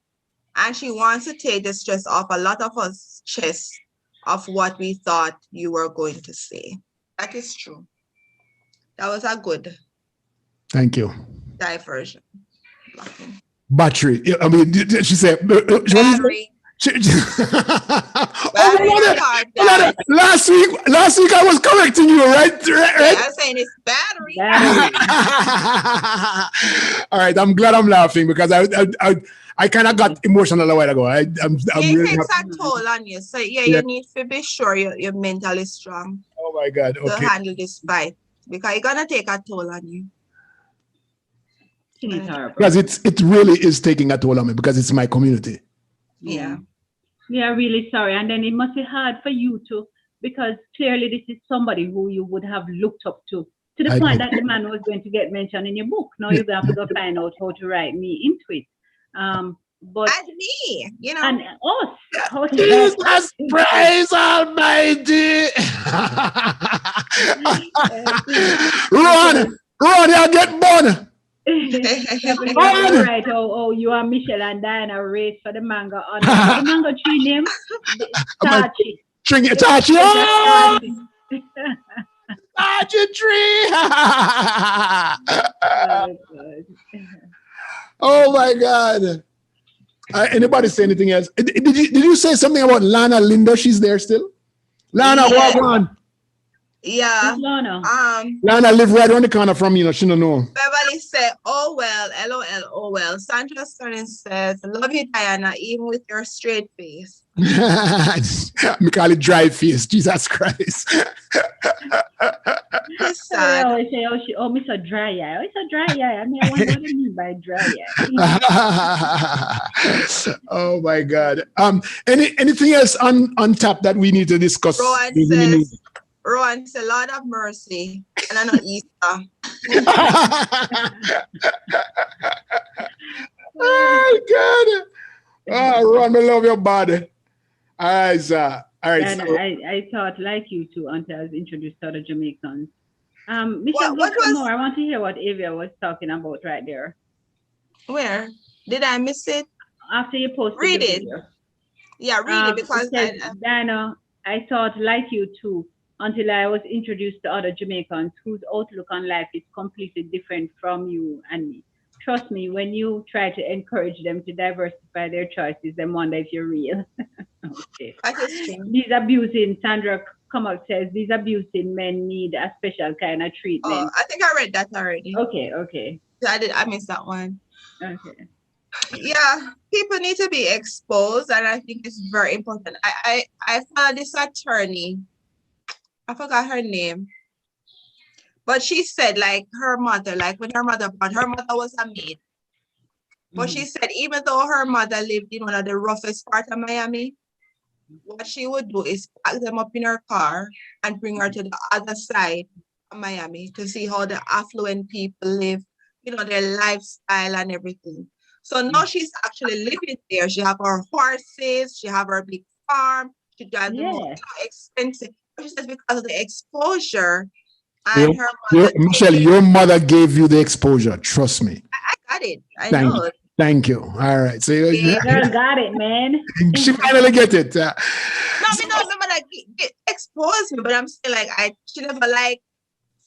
and she wants to take the stress off a lot of us chest of what we thought you were going to say. That is true. That was a good. Thank you. Diversion. Battery. I mean, she said. Battery. Last week I was correcting you, right? Yeah, I'm saying it's battery. All right, I'm glad I'm laughing because I kind of got emotional a while ago. I'm it really takes a toll on you. So you need to be sure you're mentally strong. Oh my God. Okay. To handle this fight because it's gonna take a toll on you. Because it really is taking a toll on me because it's my community. Yeah. Yeah, really sorry. And then it must be hard for you too, because clearly this is somebody who you would have looked up to the point that the man was going to get mentioned in your book. Now you're going to have to go find out how to write me into it. But and me, you know, and us. Jesus praise Almighty. Run, you get born. You're right. Oh, you are Michelle and Diana race for the mango on the mango tree name. Tachi. Tachi. Tachi tree. Oh my God. Anybody say anything else? Did you say something about Lana Linda? She's there still? Lana, Yeah. walk on. Yeah. Lana. Lana live right around the corner from you, she don't know. Beverly said, oh well, LOL, oh well. Sandra Sterling says, love you, Diana, even with your straight face. Me call it dry face, Jesus Christ. It's sad. I always say, oh, me so dry eye. Oh, it's a dry eye. I mean, I wonder what you mean by dry eye. Oh my God. Anything else on tap that we need to discuss? Rowan says, Lord of mercy. And I know Easter. Oh God. Oh, Ron, I love your body. All right, sir. All right. And So, I thought like you too until I was introduced to the Jamaicans. Michelle, What was more? I want to hear what Avia was talking about right there. Where? Did I miss it? After you posted Read the it. video. Yeah, read it because it says, Diana, I thought like you too until I was introduced to other Jamaicans whose outlook on life is completely different from you and me. Trust me, when you try to encourage them to diversify their choices, they wonder if you're real. Okay. that is true. These abusing, Sandra come out says, these abusing men need a special kind of treatment. Oh, I think I read that already. Okay. I missed that one. Okay. Yeah, people need to be exposed, and I think it's very important. I found this attorney, I forgot her name, but she said like her mother, like when her mother was a maid, but she said even though her mother lived in one of the roughest parts of Miami, what she would do is pack them up in her car and bring her to the other side of Miami to see how the affluent people live, their lifestyle and everything. So now she's actually living there. She have her horses, she have her big farm, she drives the most expensive. She says because of the exposure and her mother. Michelle, your mother gave you the exposure. Trust me. I got it. I know. Thank you. All right. So girl got it, man. She finally get it. No, I mean, no, remember like it exposed me, but I'm still like she never like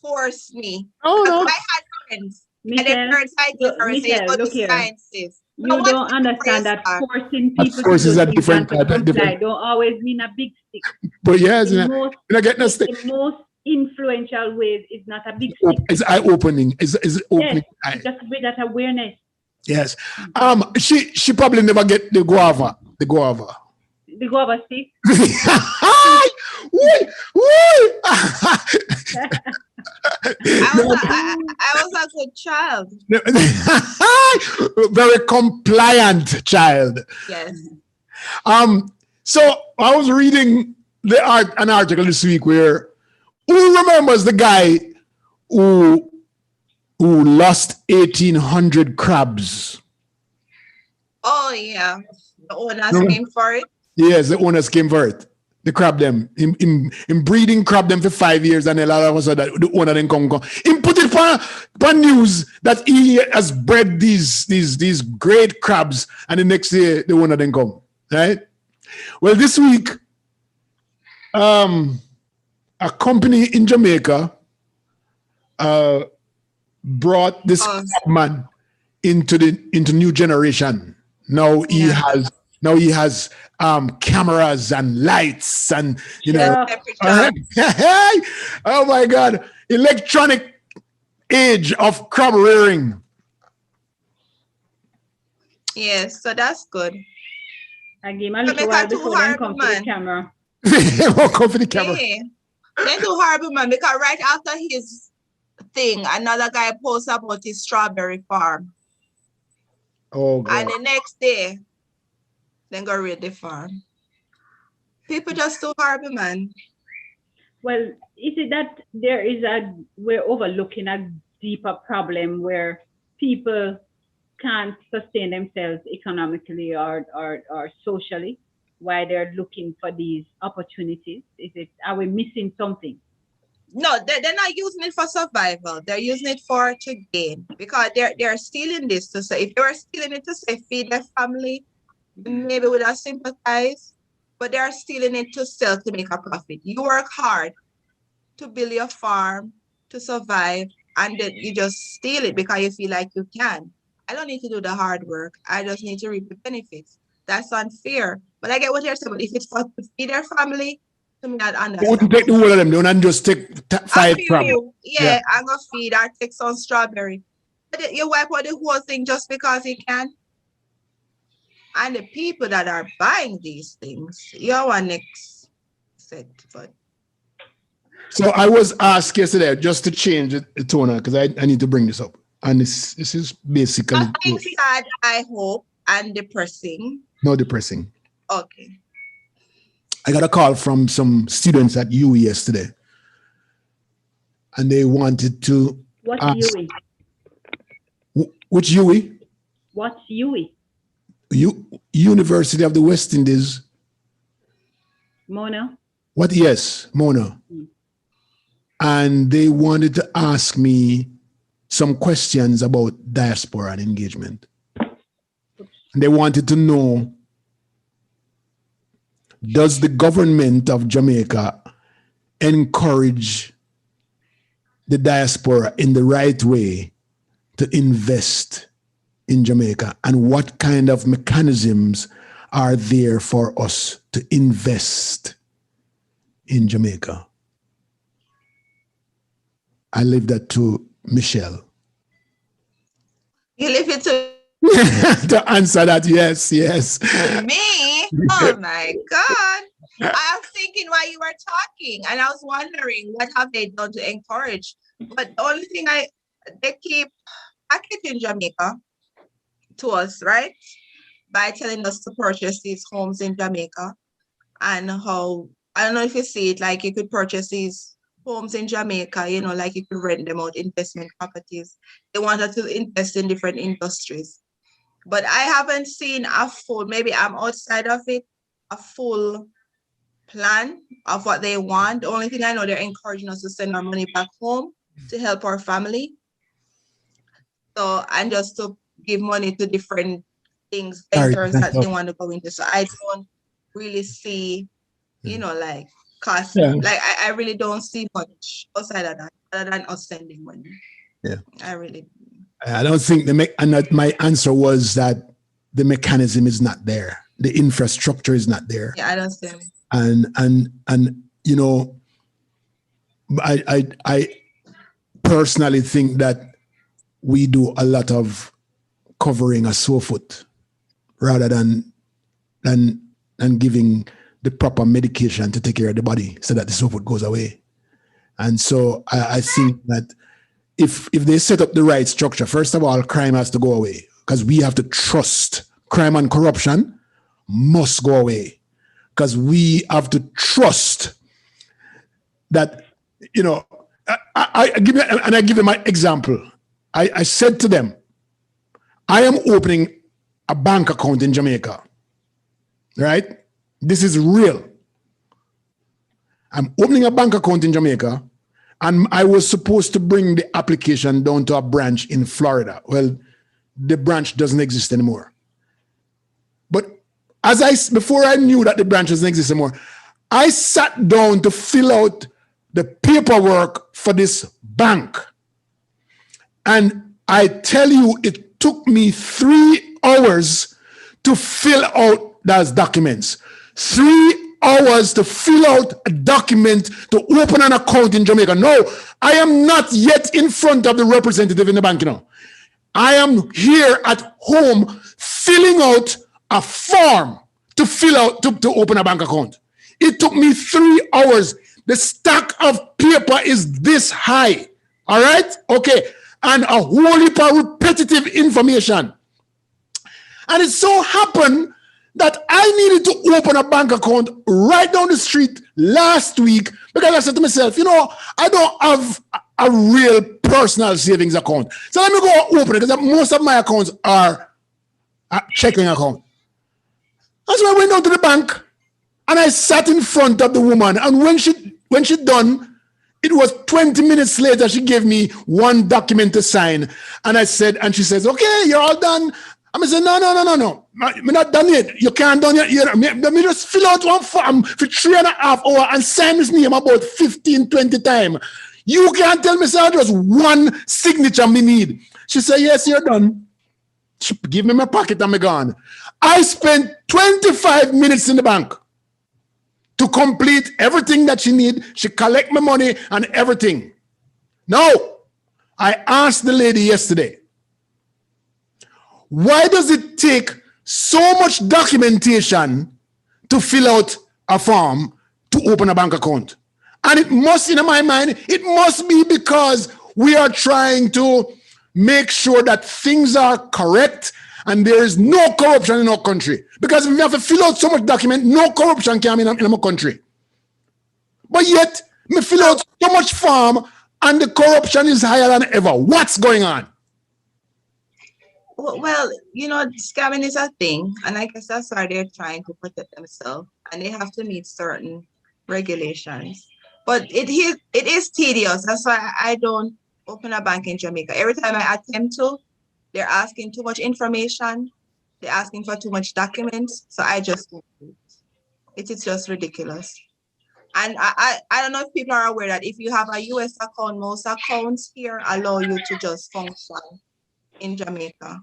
forced me. Oh no. I had friends. Michelle, and then parents like it or say go to look here. sciences. You don't understand that forcing people force is a to different type of different. Don't always mean a big stick. But yes, the most influential ways is not a big stick. It's eye-opening. It's opening. Yes, just with that awareness. Yes. She probably never get the guava. The guava. The guava stick. I was a good child. Very compliant child. Yes. So I was reading an article this week where who remembers the guy who lost 1,800 crabs? Oh yeah. The owners came for it. Yes, the owners came for it. The crab them. In breeding crab them for 5 years, and all of a sudden the owner then come. He put it on news that he has bred these great crabs, and the next day the owner then come. Right? Well, this week, a company in Jamaica brought this crab man into new generation. Now he has cameras and lights and oh my God, electronic age of crab rearing. Yes, so that's good. I gave my little while before they come to the camera. Won't come for the camera. Hey, they do horrible, man, because right after his thing, another guy posts about his strawberry farm. Oh God. And the next day, then go raid the farm. People just so horrible, man. Well, is it that we're overlooking a deeper problem where people can't sustain themselves economically or socially while they're looking for these opportunities? Are we missing something? No, they're not using it for survival. They're using it for to gain because they're stealing this to say if they were stealing it to say feed their family, maybe would have sympathized, but they're stealing it to sell to make a profit. You work hard to build your farm to survive, and then you just steal it because you feel like you can. I don't need to do the hard work. I just need to reap the benefits. That's unfair. But I get what you're saying. But if it's for to feed their family, to me, I They wouldn't understand. take the whole of them. They wouldn't just take I five feel from. you. Yeah. Yeah, I'm gonna feed. I take some strawberry. But you wipe out the whole thing just because you can. And the people that are buying these things, you're one next set. But So I was asked yesterday just to change the tone because I need to bring this up. And this is basically nothing sad, I hope, and depressing. no depressing. Okay. I got a call from some students at UE yesterday. And they wanted to What's ask, UE? which UE? What's UE? University of the West Indies. Mona? What? Yes, Mona. And they wanted to ask me some questions about diaspora and engagement. And they wanted to know, does the government of Jamaica encourage the diaspora in the right way to invest in Jamaica? And what kind of mechanisms are there for us to invest in Jamaica? I leave that to Michelle. You leave it to to answer that, yes. me? Oh my God. I was thinking while you were talking, and I was wondering what have they done to encourage. But the only thing they keep marketing Jamaica to us, right? By telling us to purchase these homes in Jamaica and how, I don't know if you see it, like you could purchase these homes in Jamaica, like you could rent them out, investment properties. They wanted to invest in different industries. But I haven't seen a full, maybe I'm outside of it, a full plan of what they want. The only thing I know, they're encouraging us to send our money back home to help our family. So, and just to give money to different things, ventures that they want to go into. So I don't really see, like cost. Yeah. Like I really don't see much outside of that, other than us sending money. Yeah. I don't think my answer was that the mechanism is not there. The infrastructure is not there. Yeah, I don't see it. And I personally think that we do a lot of covering a sore foot rather than giving the proper medication to take care of the body so that the sore foot goes away. And so I think that if they set up the right structure, first of all, crime has to go away because we have to trust. Crime and corruption must go away because we have to trust that, I give them my example. I said to them, I am opening a bank account in Jamaica, right? This is real. I'm opening a bank account in Jamaica, and I was supposed to bring the application down to a branch in Florida. Well, the branch doesn't exist anymore. But before I knew that the branch doesn't exist anymore, I sat down to fill out the paperwork for this bank. And I tell you, it took me 3 hours to fill out those documents. 3 hours to fill out a document to open an account in Jamaica. No, I am not yet in front of the representative in the bank, I am here at home filling out a form to fill out to open a bank account. It took me 3 hours. The stack of paper is this high. All right? Okay. And a whole heap of repetitive information. And it so happened that I needed to open a bank account right down the street last week because I said to myself, I don't have a real personal savings account. So let me go open it because most of my accounts are a checking account. And so I went down to the bank and I sat in front of the woman. And when she done, It was 20 minutes later, she gave me one document to sign. And I said, and she says, okay, you're all done. I said, no. I'm not done yet. You can't done yet. Let me just fill out one form for 3.5 hours and sign this name about 15, 20 times. You can't tell me, sir, just one signature me need. She said, yes, you're done. She give me my pocket and I'm gone. I spent 25 minutes in the bank to complete everything that she need. She collect my money and everything. Now, I asked the lady yesterday, why does it take so much documentation to fill out a form to open a bank account? And it must, in my mind, it must be because we are trying to make sure that things are correct and there is no corruption in our country. Because if we have to fill out so much document, no corruption can be in our country. But yet, we fill out so much form and the corruption is higher than ever. What's going on? Well, scamming is a thing, and I guess that's why they're trying to protect themselves, and they have to meet certain regulations. But it is tedious. That's why I don't open a bank in Jamaica. Every time I attempt to, they're asking too much information. They're asking for too much documents. So I just don't do it. It is just ridiculous. And I don't know if people are aware that if you have a US account, most accounts here allow you to just function in Jamaica.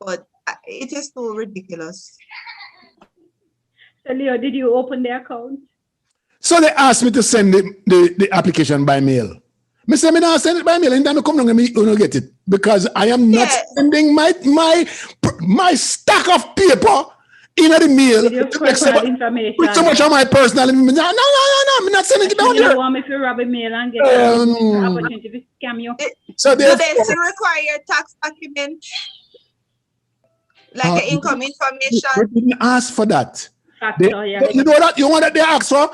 But it is too ridiculous. So Leo, did you open the account? So they asked me to send the application by mail. I said, I send it by mail and then I come down and me get it. Because I am not sending my stack of paper in the mail with so much of my personal. No, I'm not sending it down there. You there. want me to rob a mail and get an opportunity to scam you? So do they still require tax document? Like income information? They didn't ask for that. You know that? You know what they asked for?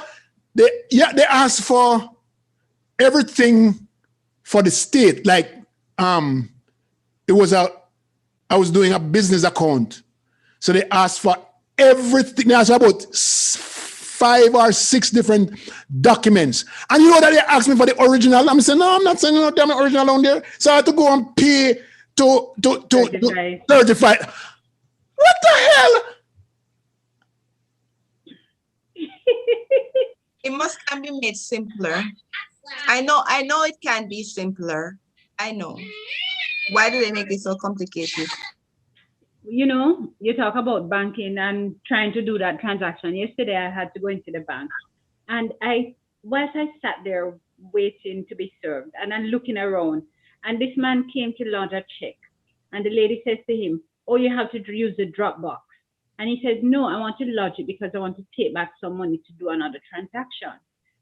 They asked for everything for the state. Like, I was doing a business account. So they asked for everything. They asked about 5 or 6 different documents. And you know that they asked me for the original. I'm saying, no, I'm not sending no damn original on there. So I had to go and pay to 35. What the hell? It can be made simpler. I know it can be simpler. I know. Why do they make it so complicated? You talk about banking and trying to do that transaction. Yesterday, I had to go into the bank. And whilst I sat there waiting to be served, and I'm looking around, and this man came to lodge a check. And the lady says to him, oh, you have to use the drop box. And he says, no, I want to lodge it because I want to take back some money to do another transaction.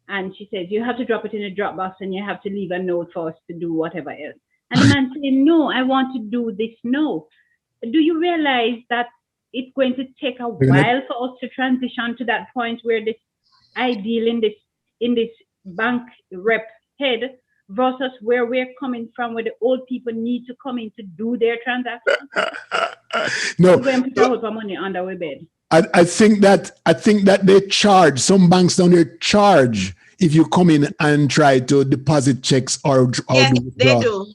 And she says, you have to drop it in a drop box and you have to leave a note for us to do whatever else. And the man said, no, I want to do this now. Do you realize that it's going to take a while for us to transition to that point where this ideal in this bank rep head versus where we're coming from, where the old people need to come in to do their transactions? No, we're going to put a whole money under our bed. I think that they charge, some banks down there charge if you come in and try to deposit checks or yes, they do.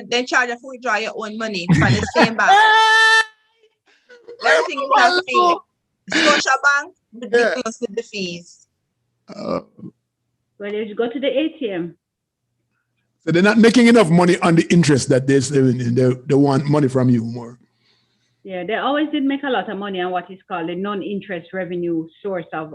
They charge you to withdraw your own money from the same bank. Everything is not free. Social bank, ridiculous with the fees. Well, you go to the ATM. So they're not making enough money on the interest that they want money from you more. Yeah, they always did make a lot of money on what is called a non-interest revenue source of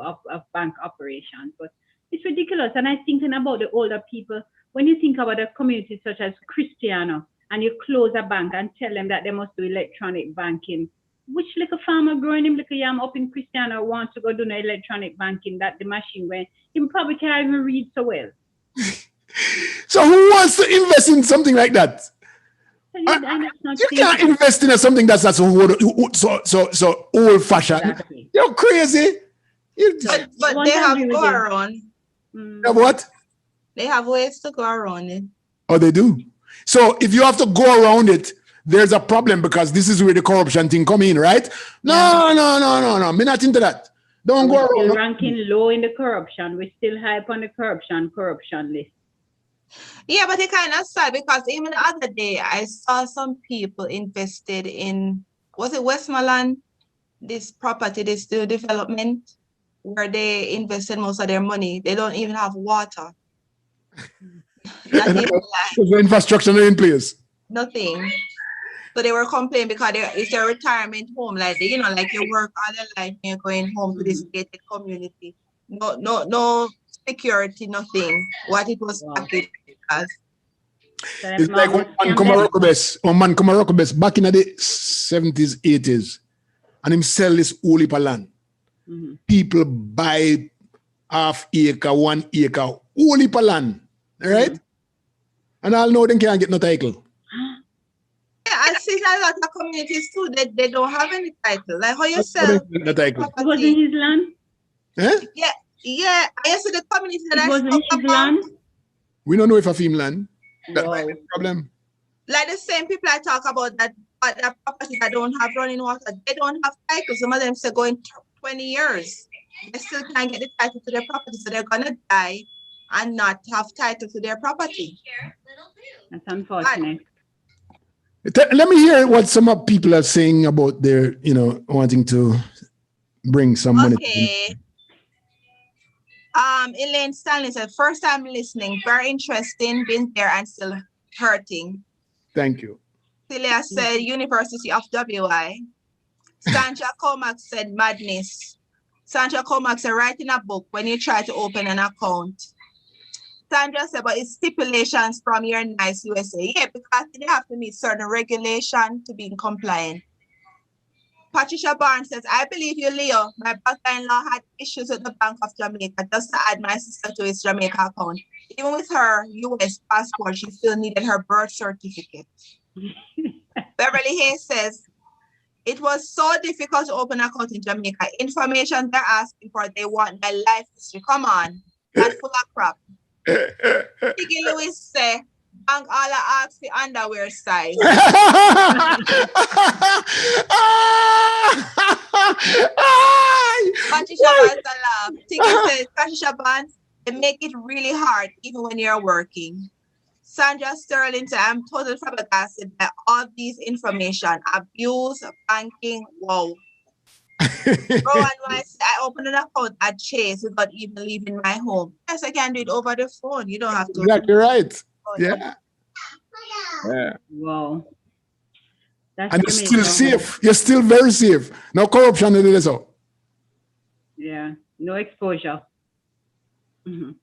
bank operations. But it's ridiculous. And I'm thinking about the older people. When you think about a community such as Cristiano, and you close a bank and tell them that they must do electronic banking, which little farmer growing him little yam up in Cristiano wants to go do the electronic banking, that the machine where he probably can't even read so well. So who wants to invest in something like that? You can't invest in something that's so old-fashioned. Exactly. You're crazy. But they have to go around. What? They have ways to go around it. Oh, they do. So if you have to go around it, there's a problem because this is where the corruption thing come in, right? No. Me not into that. Don't go around. We're ranking low in the corruption. We're still high up on the corruption list. Yeah, but it kind of sad because even the other day I saw some people invested in, was it Westmoreland, this property, this new development where they invested most of their money. They don't even have water. Not even like The infrastructure in place. nothing. So they were complaining because it's a retirement home, like you know, like you work all your life and you're going home to this gated community. No security, nothing. What it was packaged as. So It's like one man come a rock best back in the 70s, 80s, and him sell this whole heap of land. People buy half acre, 1 acre, whole heap of land, right? And all know they can't get no title. Yeah, I see a lot of communities too that they don't have any title. Like how you sell The title. It wasn't his land. Eh? Yeah. I see the community that It I wasn't spoke his about. land. We don't know if a film land. That Wow. might be the problem. Like the same people I talk about that property that don't have running water, they don't have title. Some of them say going 20 years. They still can't get the title to their property, so they're gonna die and not have title to their property. That's unfortunate. Let me hear what some of people are saying about their, wanting to bring some money. Okay. Elaine Stanley said, first time listening, very interesting, been there and still hurting. Thank you. Celia said, University of WI. Sandra Comack said, madness. Sandra Comack said, writing a book when you try to open an account. Sandra said, but it's stipulations from your nice USA. Yeah, because they have to meet certain regulation to be compliant. Patricia Barnes says, I believe you, Leo. My brother-in-law had issues with the Bank of Jamaica just to add my sister to his Jamaica account. Even with her US passport, she still needed her birth certificate. Beverly Hayes says, it was so difficult to open an account in Jamaica. Information they're asking for, they want my life history. Come on, that's full of crap. Piggy Lewis said, bank all I ask the underwear size. Patricia Barnes laugh. Piggy says, Patricia Barnes, they make it really hard even when you're working. Sandra Sterling said, I'm totally flabbergasted by all these information. Abuse, banking, wow. Rowan Weiss, I opened an account at Chase without even leaving my home. Yes, I can do it over the phone. You don't have to. Exactly right. Yeah. Wow. That's And you're still Jamaica. safe. You're still very safe. No corruption in this. Yeah, no exposure. Leo,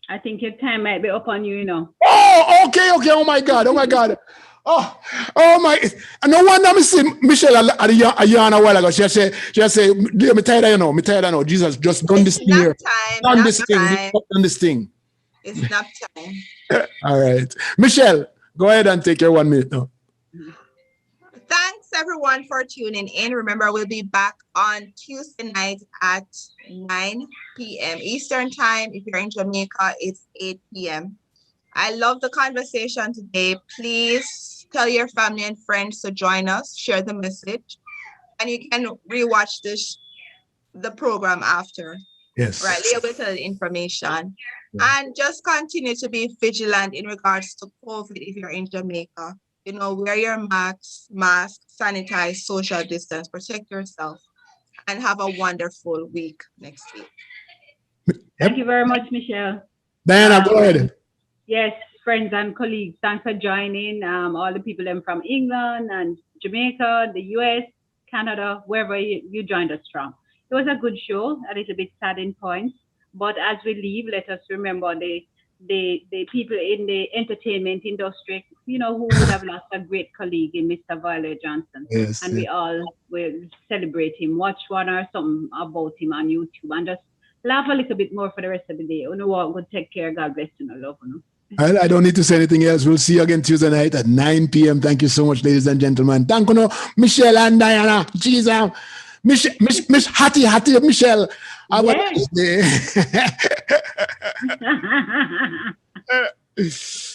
I think your time might be up on you, Oh, okay. Oh my God. Oh my! No wonder I see Michelle a yarn a while ago. She said, "Me tired, me tired, Jesus, just done this thing here. Done this thing. It's nap time. All right, Michelle, go ahead and take your 1 minute now. Thanks everyone for tuning in. Remember, we'll be back on Tuesday night at 9 p.m. Eastern time. If you're in Jamaica, it's 8 p.m. I love the conversation today. Please tell your family and friends to join us, share the message, and you can rewatch the program after. Yes. Right, Leah will tell the information. Yeah. And just continue to be vigilant in regards to COVID if you're in Jamaica. Wear your mask, sanitize, social distance, protect yourself, and have a wonderful week next week. Thank you very much, Michelle. Diana, go ahead. Yes, friends and colleagues, thanks for joining. All the people from England and Jamaica, the US, Canada, wherever you joined us from. It was a good show, a little bit sad in points, but as we leave, let us remember the people in the entertainment industry, who would have lost a great colleague in Mr. Violet Johnson. Yes, and we all will celebrate him, watch one or something about him on YouTube, and just laugh a little bit more for the rest of the day. You know what? Good, take care. God bless you. Love you. I don't need to say anything else. We'll see you again Tuesday night at 9 p.m. Thank you so much, ladies and gentlemen. Thank you, Michelle and Diana. Jesus. Miss Hattie, Michelle. Yes.